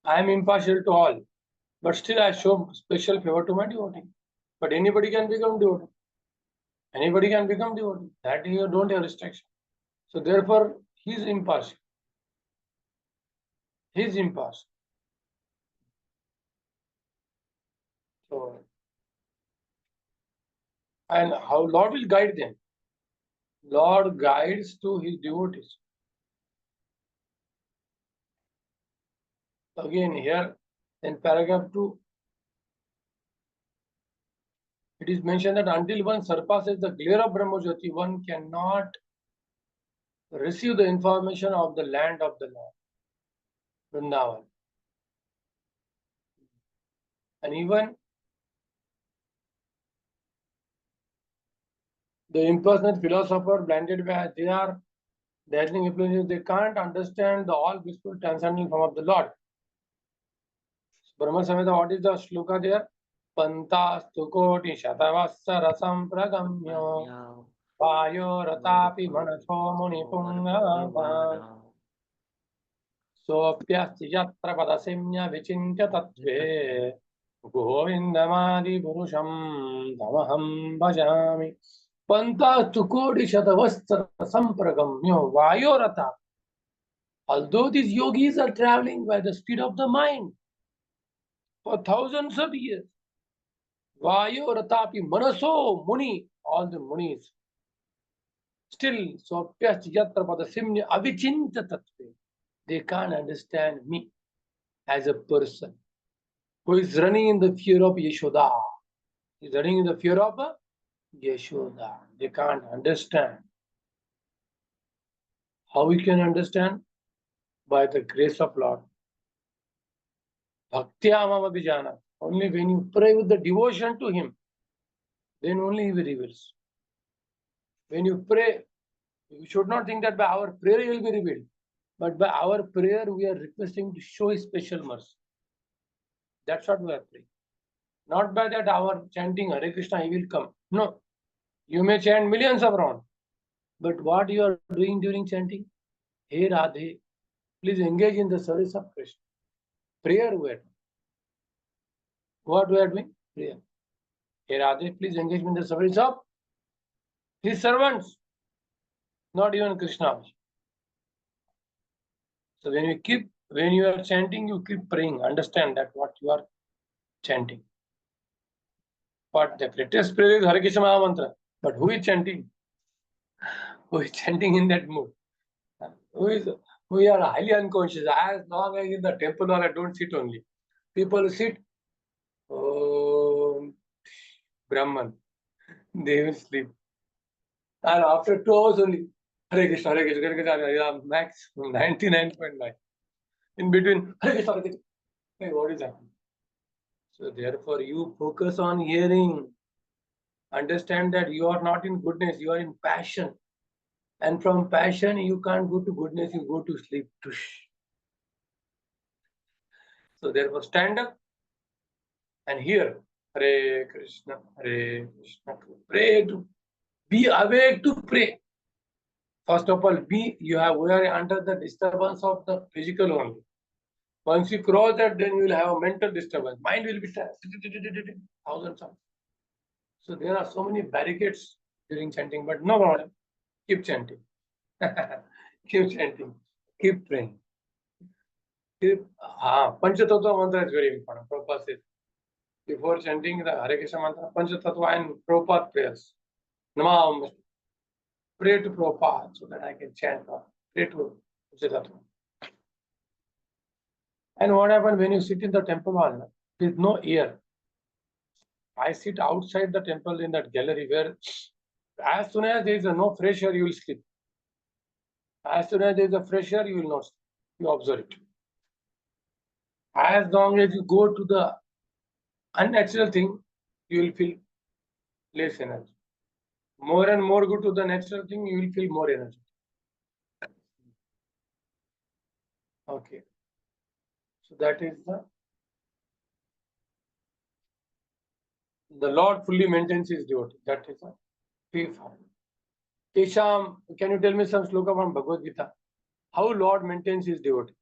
I am impartial to all, but still I show special favor to my devotee. But anybody can become devotee. Anybody can become devotee. That you don't have restriction. So therefore, he is impartial. He is impartial. So, and how Lord will guide them? Lord guides to his devotees. Again here in paragraph 2, it is mentioned that until one surpasses the glare of Brahmajyoti, one cannot receive the information of the land of the Lord, Vrindavan. And even the impersonate philosopher blinded by, they are dazzling influences, they can't understand the all blissful transcendental form of the Lord. Brahma Samhita, what is the shloka there? Pantastu koti shatavassa rasam pragamyo vayo ratapi manaso muni punga soapyasti yatra padasimnya vichintya tattve govindamadi purusham tamaham bhajami. Pantastu koti shatavassa rasam pragamyo vayo ratapi. Although these yogis are traveling by the speed of the mind for thousands of years, Vayo Ratapi Manaso Muni, all the Munis, still Sopyas Yatra Padasimnya Avichinta Tattve, they can't understand me as a person who is running in the fear of Yashoda. He's running in the fear of Yashoda. They can't understand. How we can understand? By the grace of Lord. Bhaktya Mama Vijana. Only when you pray with the devotion to Him, then only He will reveal. When you pray, you should not think that by our prayer He will be revealed. But by our prayer, we are requesting to show His special mercy. That's what we are praying. Not by that our chanting Hare Krishna, He will come. No. You may chant millions of rounds. But what you are doing during chanting? Hey Radhe, please engage in the service of Krishna. Prayer we are doing. What we are doing? Prayer. Hey Radhe, please engage in the service of His servants. Not even Krishna. So when you are chanting, you keep praying. Understand that what you are chanting. But the greatest prayer is Hare Krishna Maha Mantra. But who is chanting? Who is chanting in that mood? We are highly unconscious. As long as in the temple or I don't sit only. People sit, Brahman. They will sleep. And after 2 hours only, Hare Krishna, Hare Krishna, Hare Krishna, max 99.9. In between, Hare Krishna, Hare Krishna. Hey, what is happening? So therefore, you focus on hearing. Understand that you are not in goodness, you are in passion. And from passion, you can't go to goodness, you go to sleep. Tush. So therefore, stand up and hear Hare Krishna, Hare Krishna. Pray to be awake to pray. First of all, we are under the disturbance of the physical only. Once you cross that, then you will have a mental disturbance. Mind will be thousands of. So there are so many barricades during chanting, but no problem. Keep chanting. Keep chanting. Keep praying. Panchatattva mantra is very important. Prabhupada says, before chanting the Hare Krishna mantra, Panchatattva and Prabhupada prayers. Namah. Pray to Prabhupada so that I can chant or pray to Panchatattva. And what happens when you sit in the temple hall? There is no air. I sit outside the temple in that gallery where as soon as there is no fresh air, you will sleep. As soon as there is a fresh air, you will not sleep. You observe it. As long as you go to the unnatural thing, you will feel less energy. More and more go to the natural thing, you will feel more energy. Okay. So that is the Lord fully maintains His devotee. That is a fifth. Kesham, can you tell me some sloka from Bhagavad Gita? How Lord maintains His devotee?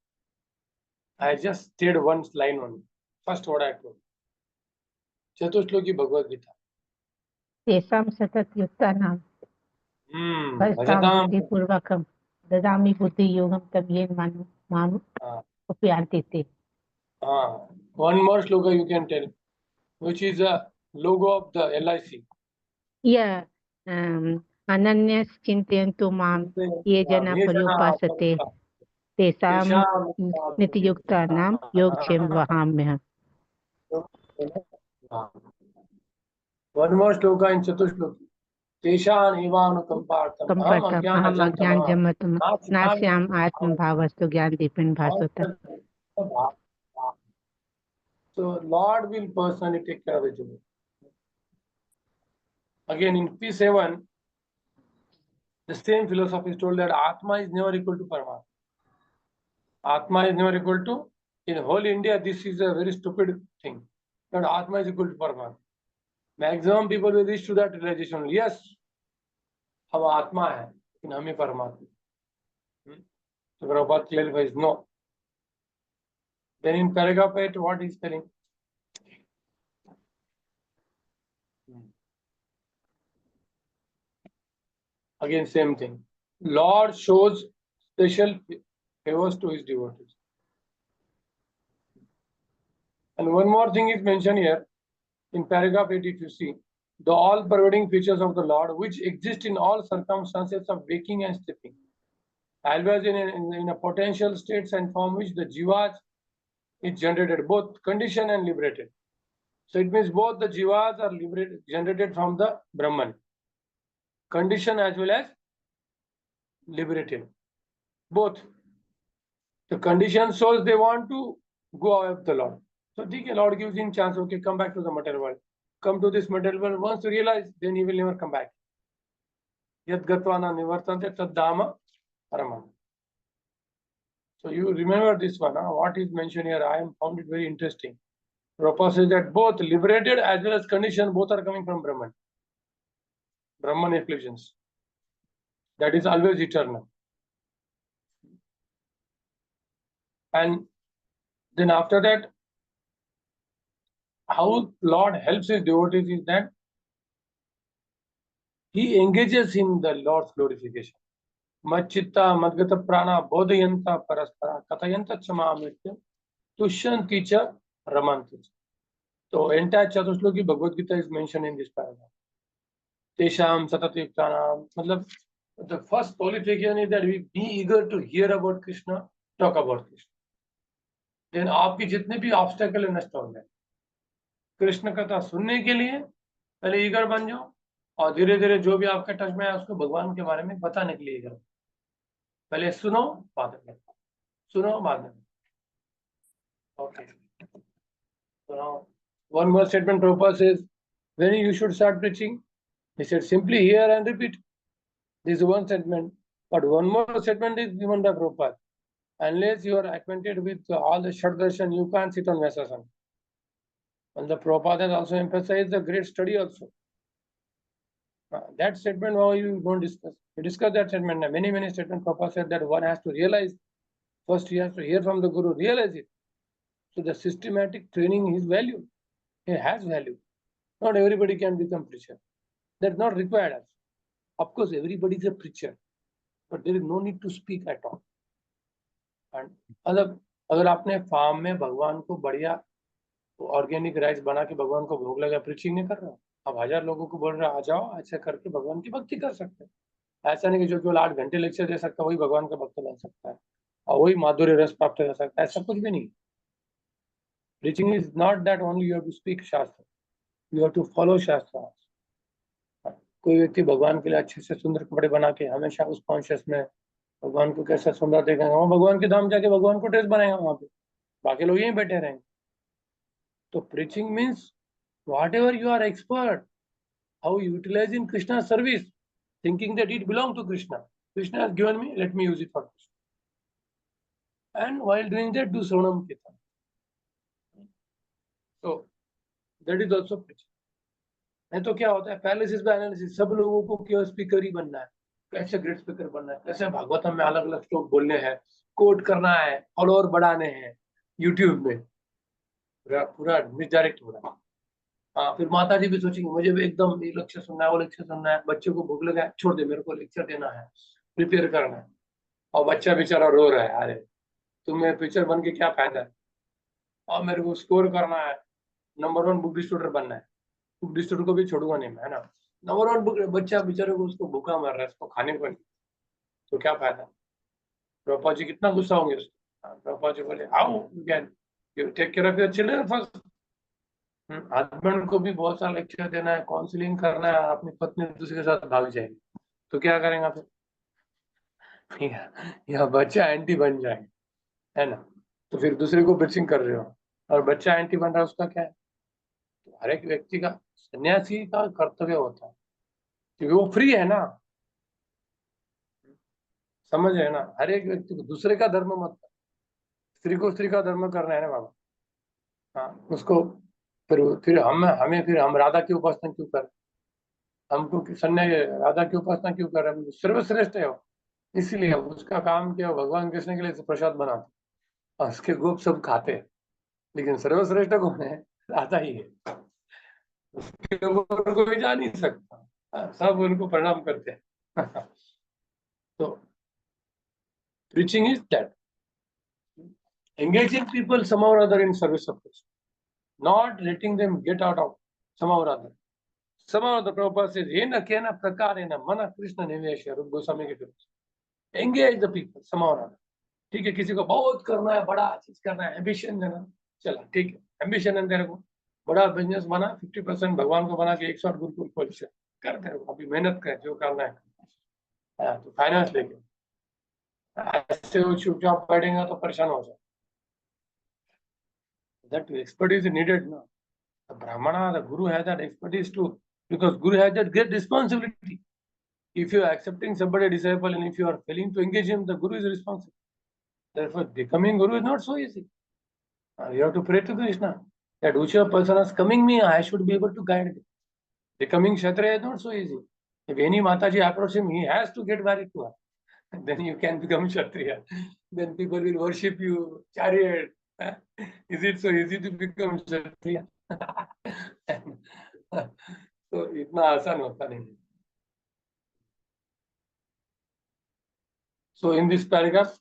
I just stated one line only. First what I told. Chatushloki Bhagavad Gita. तेषां सततयुक्तानां भजतां बुद्धिपूर्वकं ददामि बुद्धियोगं तं येन माम् उपयान्ति ते. One more sloka you can tell, which is a logo of the LIC. Yeah. अनन्यस् चिन्तयन्तु मां ये जना पर्युपासते तेषां नित्ययुक्तानां योगक्षेमं वहाम्यहम्. One more sloka in Chatushloki. Teshan evanukampartam अहम् अज्ञानजमतं नास्याम् आत्मभावस्तु ज्ञानदीपेन भासते. So Lord will personally take care of it. Again in P7, The same philosophy is told that Atma is never equal to Paramatma. Atma is never equal to, in whole India, this is a very stupid thing. That Atma is equal to Paramatma. Maximum people will reach to that realization. Yes, हम आत्मा है, लेकिन हम ही परमात्मा. So Prabhupada clarifies no. Then in paragraph 8, what he's telling? Again, same thing. Lord shows special favors to his devotees. And one more thing is mentioned here in paragraph 8, if you see, the all-pervading features of the Lord, which exist in all circumstances of waking and sleeping, always in a potential states and form which the jivas is generated, both conditioned and liberated. So it means both the jivas are liberated, generated from the Brahman, conditioned as well as liberated. Both. The conditioned souls, they want to go away with the Lord. So the Lord gives him chance, okay, come back to the material world. Come to this material world. Once you realize, then he will never come back. Yad gatvana nivartante tad dhamma paramam. So you remember this one, what is mentioned here. I found it very interesting. Prabhupada says that both liberated as well as conditioned, both are coming from Brahman. Brahman efflusions. That is always eternal. And then after that, how Lord helps his devotees is that he engages in the Lord's glorification. Machitta madgata prana bodhayanta paraspara kathayanta chamamritya tushyanti cha ramanti. So entire Chatusloki Bhagavad Gita is mentioned in this paragraph. Tesham satatiktana. Matlab, the first qualification is that we be eager to hear about Krishna, talk about Krishna. Then आपकी जितने भी obstacle है नष्ट हो जाए. कृष्ण कथा सुनने के लिए पहले ईगर बन जाओ और धीरे धीरे जो भी आपके टच में है उसको भगवान के बारे में बताने के लिए ईगर. पहले सुनो बाद में, सुनो बाद में. Okay. So now one more statement Prabhupada says, when you should start preaching, he said simply hear and repeat. This is one statement. But one more statement is given by Prabhupada. Unless you are acquainted with all the Shaddarshan, you can't sit on Vyasasana. And the Prabhupada has also emphasized the great study also. That statement, why you don't discuss? You discuss that statement. Many statements Prabhupada said that one has to realize. First he has to hear from the Guru, realize it. So the systematic training is value. It has value. Not everybody can become preacher. That's not required. Of course, everybody is a preacher. But there is no need to speak at all. And अगर आपने farm में भगवान को बढ़िया organic rice बना के भगवान को भोग लगा, प्रीचिंग नहीं कर रहा. अब 1000 लोगों को बोल रहा आ जाओ, ऐसे करके भगवान की भक्ति कर सकते हैं. ऐसा नहीं कि जो केवल 8 घंटे लेक्चर दे सकता है वही भगवान का भक्त बन सकता है और वही माधुर्य रस प्राप्त कर सकता है. ऐसा कुछ भी नहीं. Preaching is not that only you have to speak Shastra. You have to follow Shastra. कोई व्यक्ति भगवान के लिए अच्छे से सुंदर कपड़े बना के हमेशा उस कॉन्शियस में भगवान को कैसा सुंदर देखेंगे, वहाँ भगवान के धाम जाके भगवान को ड्रेस बनाएगा वहां पे, बाकी लोग यहीं बैठे रहेंगे. तो preaching means whatever you are expert, how you utilize in Krishna's service, thinking that it belongs to Krishna. Krishna has given me, let me use it for Krishna. And while doing that, do Sravanam Kirtan. So that is also preaching. नहीं तो क्या होता है, paralysis bye analysis. सब लोगों को केवल speaker ही बनना है, कैसे ग्रेट स्पीकर बनना है, कैसे भागवतम में अलग अलग श्लोक बोलने हैं, कोट करना है, फॉलोअर बढ़ाने हैं यूट्यूब में. पूरा मिसडायरेक्ट हो रहा है. हाँ, फिर माता जी भी सोचेंगे मुझे भी एकदम ये लेक्चर सुनना है, वो लेक्चर सुनना है, बच्चे को भूख लगा है, छोड़ दे, मेरे को लेक्चर देना है, प्रिपेयर करना है. और बच्चा बेचारा रो रहा है, अरे तुम्हें टीचर बन के क्या फायदा है, और मेरे को स्कोर करना है, नंबर 1 बुक डिस्ट्रीब्यूटर बनना है. बुक डिस्ट्रीब्यूटर को भी छोड़ूंगा नहीं मैं, है ना. नंबर 1 बुक, बच्चा बेचारे को उसको भूखा मर रहा है, उसको खाने को नहीं, तो क्या फायदा. प्रभुपाद जी कितना गुस्सा होंगे उसको. प्रभुपाद जी बोले how can you take care of your children first. Husband को भी बहुत सारा लेक्चर देना है, काउंसलिंग करना है, अपनी पत्नी दूसरे के साथ भाग जाएगी तो क्या करेंगे फिर. यह बच्चा एंटी बन जाएगा, है ना. तो फिर दूसरे को ब्रीचिंग कर रहे हो और बच्चा एंटी बन रहा है, उसका क्या है. तो हर एक व्यक्ति का, सन्यासी का कर्तव्य होता है क्योंकि वो फ्री है ना. समझ रहे हैं ना, हर एक व्यक्ति को दूसरे का धर्म मत कर, स्त्री को स्त्री का धर्म करना है ना बाबा। हाँ, उसको फिर हम राधा की उपासना क्यों कर, हमको सन्यासी राधा की उपासना क्यों कर रहे हैं, सर्वश्रेष्ठ है वो, इसीलिए उसका काम क्या, भगवान कृष्ण के लिए प्रसाद बनाते और उसके गोप सब खाते हैं, लेकिन सर्वश्रेष्ठ कौन है, राधा ही है, उसके ऊपर कोई जा नहीं सकता। हाँ, सब उनको प्रणाम करते हैं। तो preaching is that engaging people somehow or other in service of Krishna, not letting them get out of somehow or other. Somehow or other, Prabhupada says, "Yena kena prakarena mana Krishna niveshya," Rupa Goswami के तरफ से। Engage the people somehow or other. ठीक है, किसी को बहुत करना है, बड़ा चीज करना है, एम्बिशन देना, चला ठीक है, एम्बिशन है तेरे को, बड़ा बिजनेस बना, 50% भगवान को बना के 100 गुरुकुल खोल कर, तेरे को अभी मेहनत कर, जो करना है। तो फाइनेंस लेके ऐसे वो चुपचाप बैठेगा तो परेशान हो जाए। That expertise is needed now. The Brahmana, the Guru has that expertise too, because Guru has that great responsibility. If you are accepting somebody disciple and if you are failing to engage him, the Guru is responsible. Therefore, becoming Guru is not so easy. You have to pray to Krishna that whichever person is coming me, I should be able to guide them. Becoming Kshatriya is not so easy. If any Mataji approach him, he has to get married to her. Then you can become Kshatriya. Then people will worship you, chariot. Is it so easy to become Kshatriya? तो इतना आसान होता नहीं। So in this paragraph,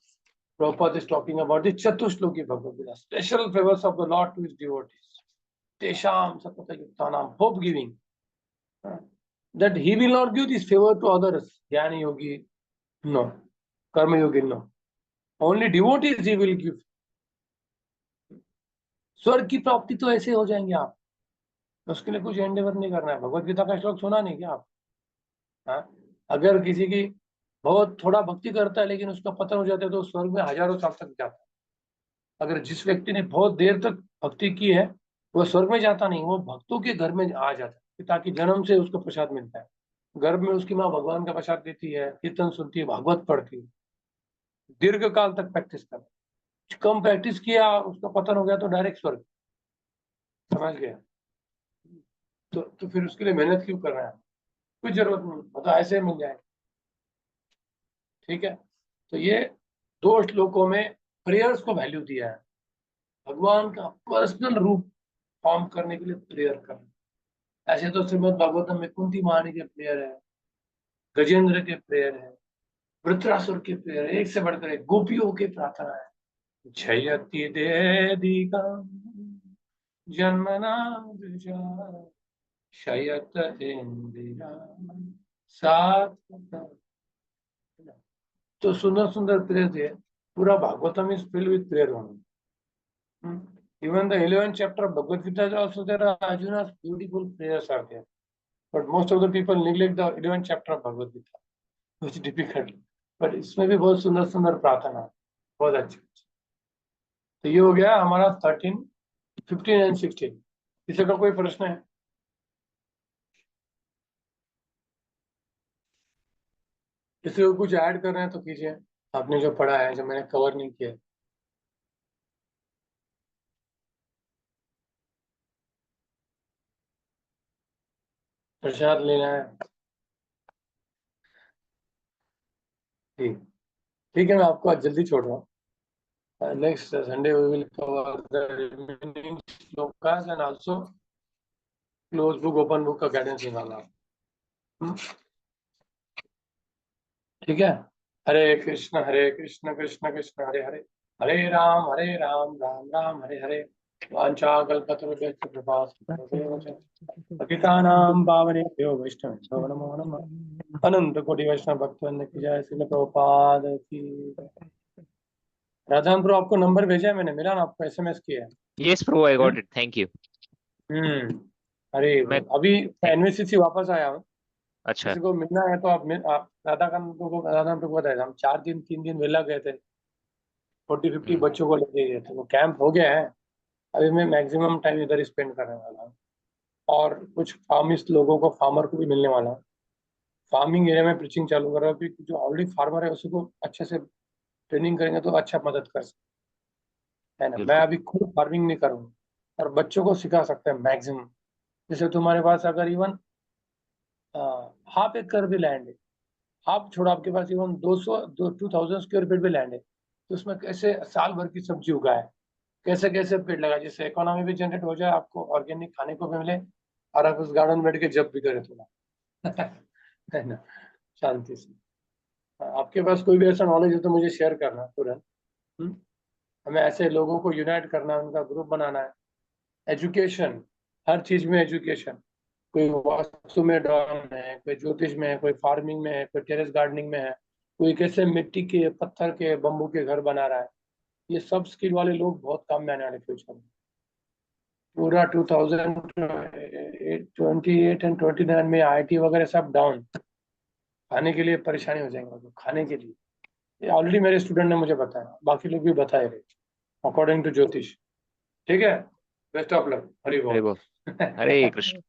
Prabhupada is talking about the Chatushloki Bhagavad Gita, special favors of the Lord to his devotees. Tesham Sapata Yuktanam, hope giving. That he will not give this favor to others. Jnana Yogi, no. Karma Yogi, no. Only devotees he will give. स्वर्ग की प्राप्ति तो ऐसे हो जाएंगे आप, उसके लिए कुछ एंडेवर नहीं करना है। भगवत गीता का श्लोक सुना नहीं क्या आप? हाँ, अगर किसी की बहुत थोड़ा भक्ति करता है लेकिन उसका पतन हो जाता है तो स्वर्ग में हजारों साल तक जाता है। अगर जिस व्यक्ति ने बहुत देर तक भक्ति की है वो स्वर्ग में जाता नहीं, वो भक्तों के घर में आ जाता है, ताकि जन्म से उसको प्रसाद मिलता है। गर्भ में उसकी माँ भगवान का प्रसाद देती है, कीर्तन सुनती है, भागवत पढ़ती है, दीर्घ काल तक प्रैक्टिस कर, कम प्रैक्टिस किया उसका पतन हो गया तो डायरेक्ट स्वर्ग। समझ गया? तो फिर उसके लिए मेहनत क्यों कर रहे हैं? कोई जरूरत नहीं, मतलब ऐसे मिल जाए। ठीक है, तो ये 2 श्लोकों में प्रेयर्स को वैल्यू दिया है, भगवान का पर्सनल रूप फॉर्म करने के लिए प्रेयर करना। ऐसे तो श्रीमद् भागवतम में कुंती महारानी के प्रेयर है, गजेंद्र के प्रेयर है, वृत्रासुर के प्रेयर है, एक से बढ़कर एक, गोपियों के प्रार्थना है। जयति देदिका जन्मना शयत इंदिरा सात। तो सुंदर सुंदर प्रेयर है, पूरा Bhagavatam is filled with prayer only. Even the 11th chapter of Bhagavad Gita is also there. Arjuna's beautiful prayers are there, but most of the people neglect the 11th chapter of Bhagavad Gita, which is difficult. But इसमें भी बहुत सुंदर सुंदर प्रार्थना है, बहुत अच्छी। तो ये हो गया हमारा 13, 15 एंड 16। किसी का कोई प्रश्न है? किसी को कुछ ऐड करना है तो कीजिए, आपने जो पढ़ा है, जो मैंने कवर नहीं किया। प्रसाद लेना है? ठीक ठीक है, मैं आपको आज जल्दी छोड़ रहा हूँ। Next Sunday we will cover the remaining shlokas and also close book open book का गाइडेंस निकालना। ठीक है, हरे कृष्ण कृष्ण कृष्ण हरे हरे, हरे राम राम राम हरे हरे। वाञ्छाकल्पतरुभ्यश्च कृपासिन्धुभ्यो पतितानां पावनेभ्यो वैष्णवेभ्यो नमो नमः। अनंत कोटि वैष्णव भक्तवृंद की जय। श्रील प्रभुपाद की। राधान प्रभु आपको नंबर भेजा है मैंने, मिला ना आपको? SMS किया है? Yes, Prabhu, I got it. Thank you. अरे मैं अभी NVCC वापस आया हूँ। अच्छा किसी को मिलना है तो आप राधाकांत को बताया, हम 4 दिन 3 दिन वेला गए थे, 40-50 बच्चों को लेके गए थे। वो कैंप हो गया है, अभी मैं मैक्सिमम टाइम इधर स्पेंड करने वाला हूँ, और कुछ फार्मिस्ट लोगों को, फार्मर को भी मिलने वाला हूँ। फार्मिंग एरिया में प्रीचिंग चालू कर रहा हूँ, क्योंकि जो ऑलरेडी फार्मर है उसी को अच्छे से ट्रेनिंग करेंगे तो अच्छा मदद कर सकते है ना। मैं बिल्कुल अभी खुद फार्मिंग नहीं करूँगा और बच्चों को सिखा सकते हैं मैक्सिमम। जैसे तुम्हारे पास अगर इवन हाफ एकड़ भी लैंड है, हाफ छोड़ा, आपके पास इवन 2000 स्क्वायर फीट भी लैंड है, तो उसमें कैसे साल भर की सब्जी उगाए, कैसे कैसे पेड़ लगा, जिससे इकोनॉमी भी जनरेट हो जाए, आपको ऑर्गेनिक खाने को भी मिले, और आप उस गार्डन में बैठ के जब भी करें थोड़ा है ना, शांति से। आपके पास कोई भी ऐसा नॉलेज है तो मुझे शेयर करना तुरंत। हमें ऐसे लोगों को यूनाइट करना है, उनका ग्रुप बनाना है। एजुकेशन, हर चीज में एजुकेशन, कोई वास्तु में डॉन है, कोई ज्योतिष में है, कोई फार्मिंग में है, कोई टेरेस गार्डनिंग में है, कोई कैसे मिट्टी के, पत्थर के, बम्बू के घर बना रहा है। ये सब स्किल वाले लोग बहुत काम में आने वाले फ्यूचर में। पूरा 2028 एंड 29 में आईटी वगैरह सब डाउन, खाने के लिए परेशानी हो जाएंगे लोग, खाने के लिए। ये ऑलरेडी मेरे स्टूडेंट ने मुझे बताया, बाकी लोग भी बताए रहे, अकॉर्डिंग टू ज्योतिष। ठीक है, बेस्ट ऑफ लक, हरि हरे बोल। बोल हरे कृष्ण।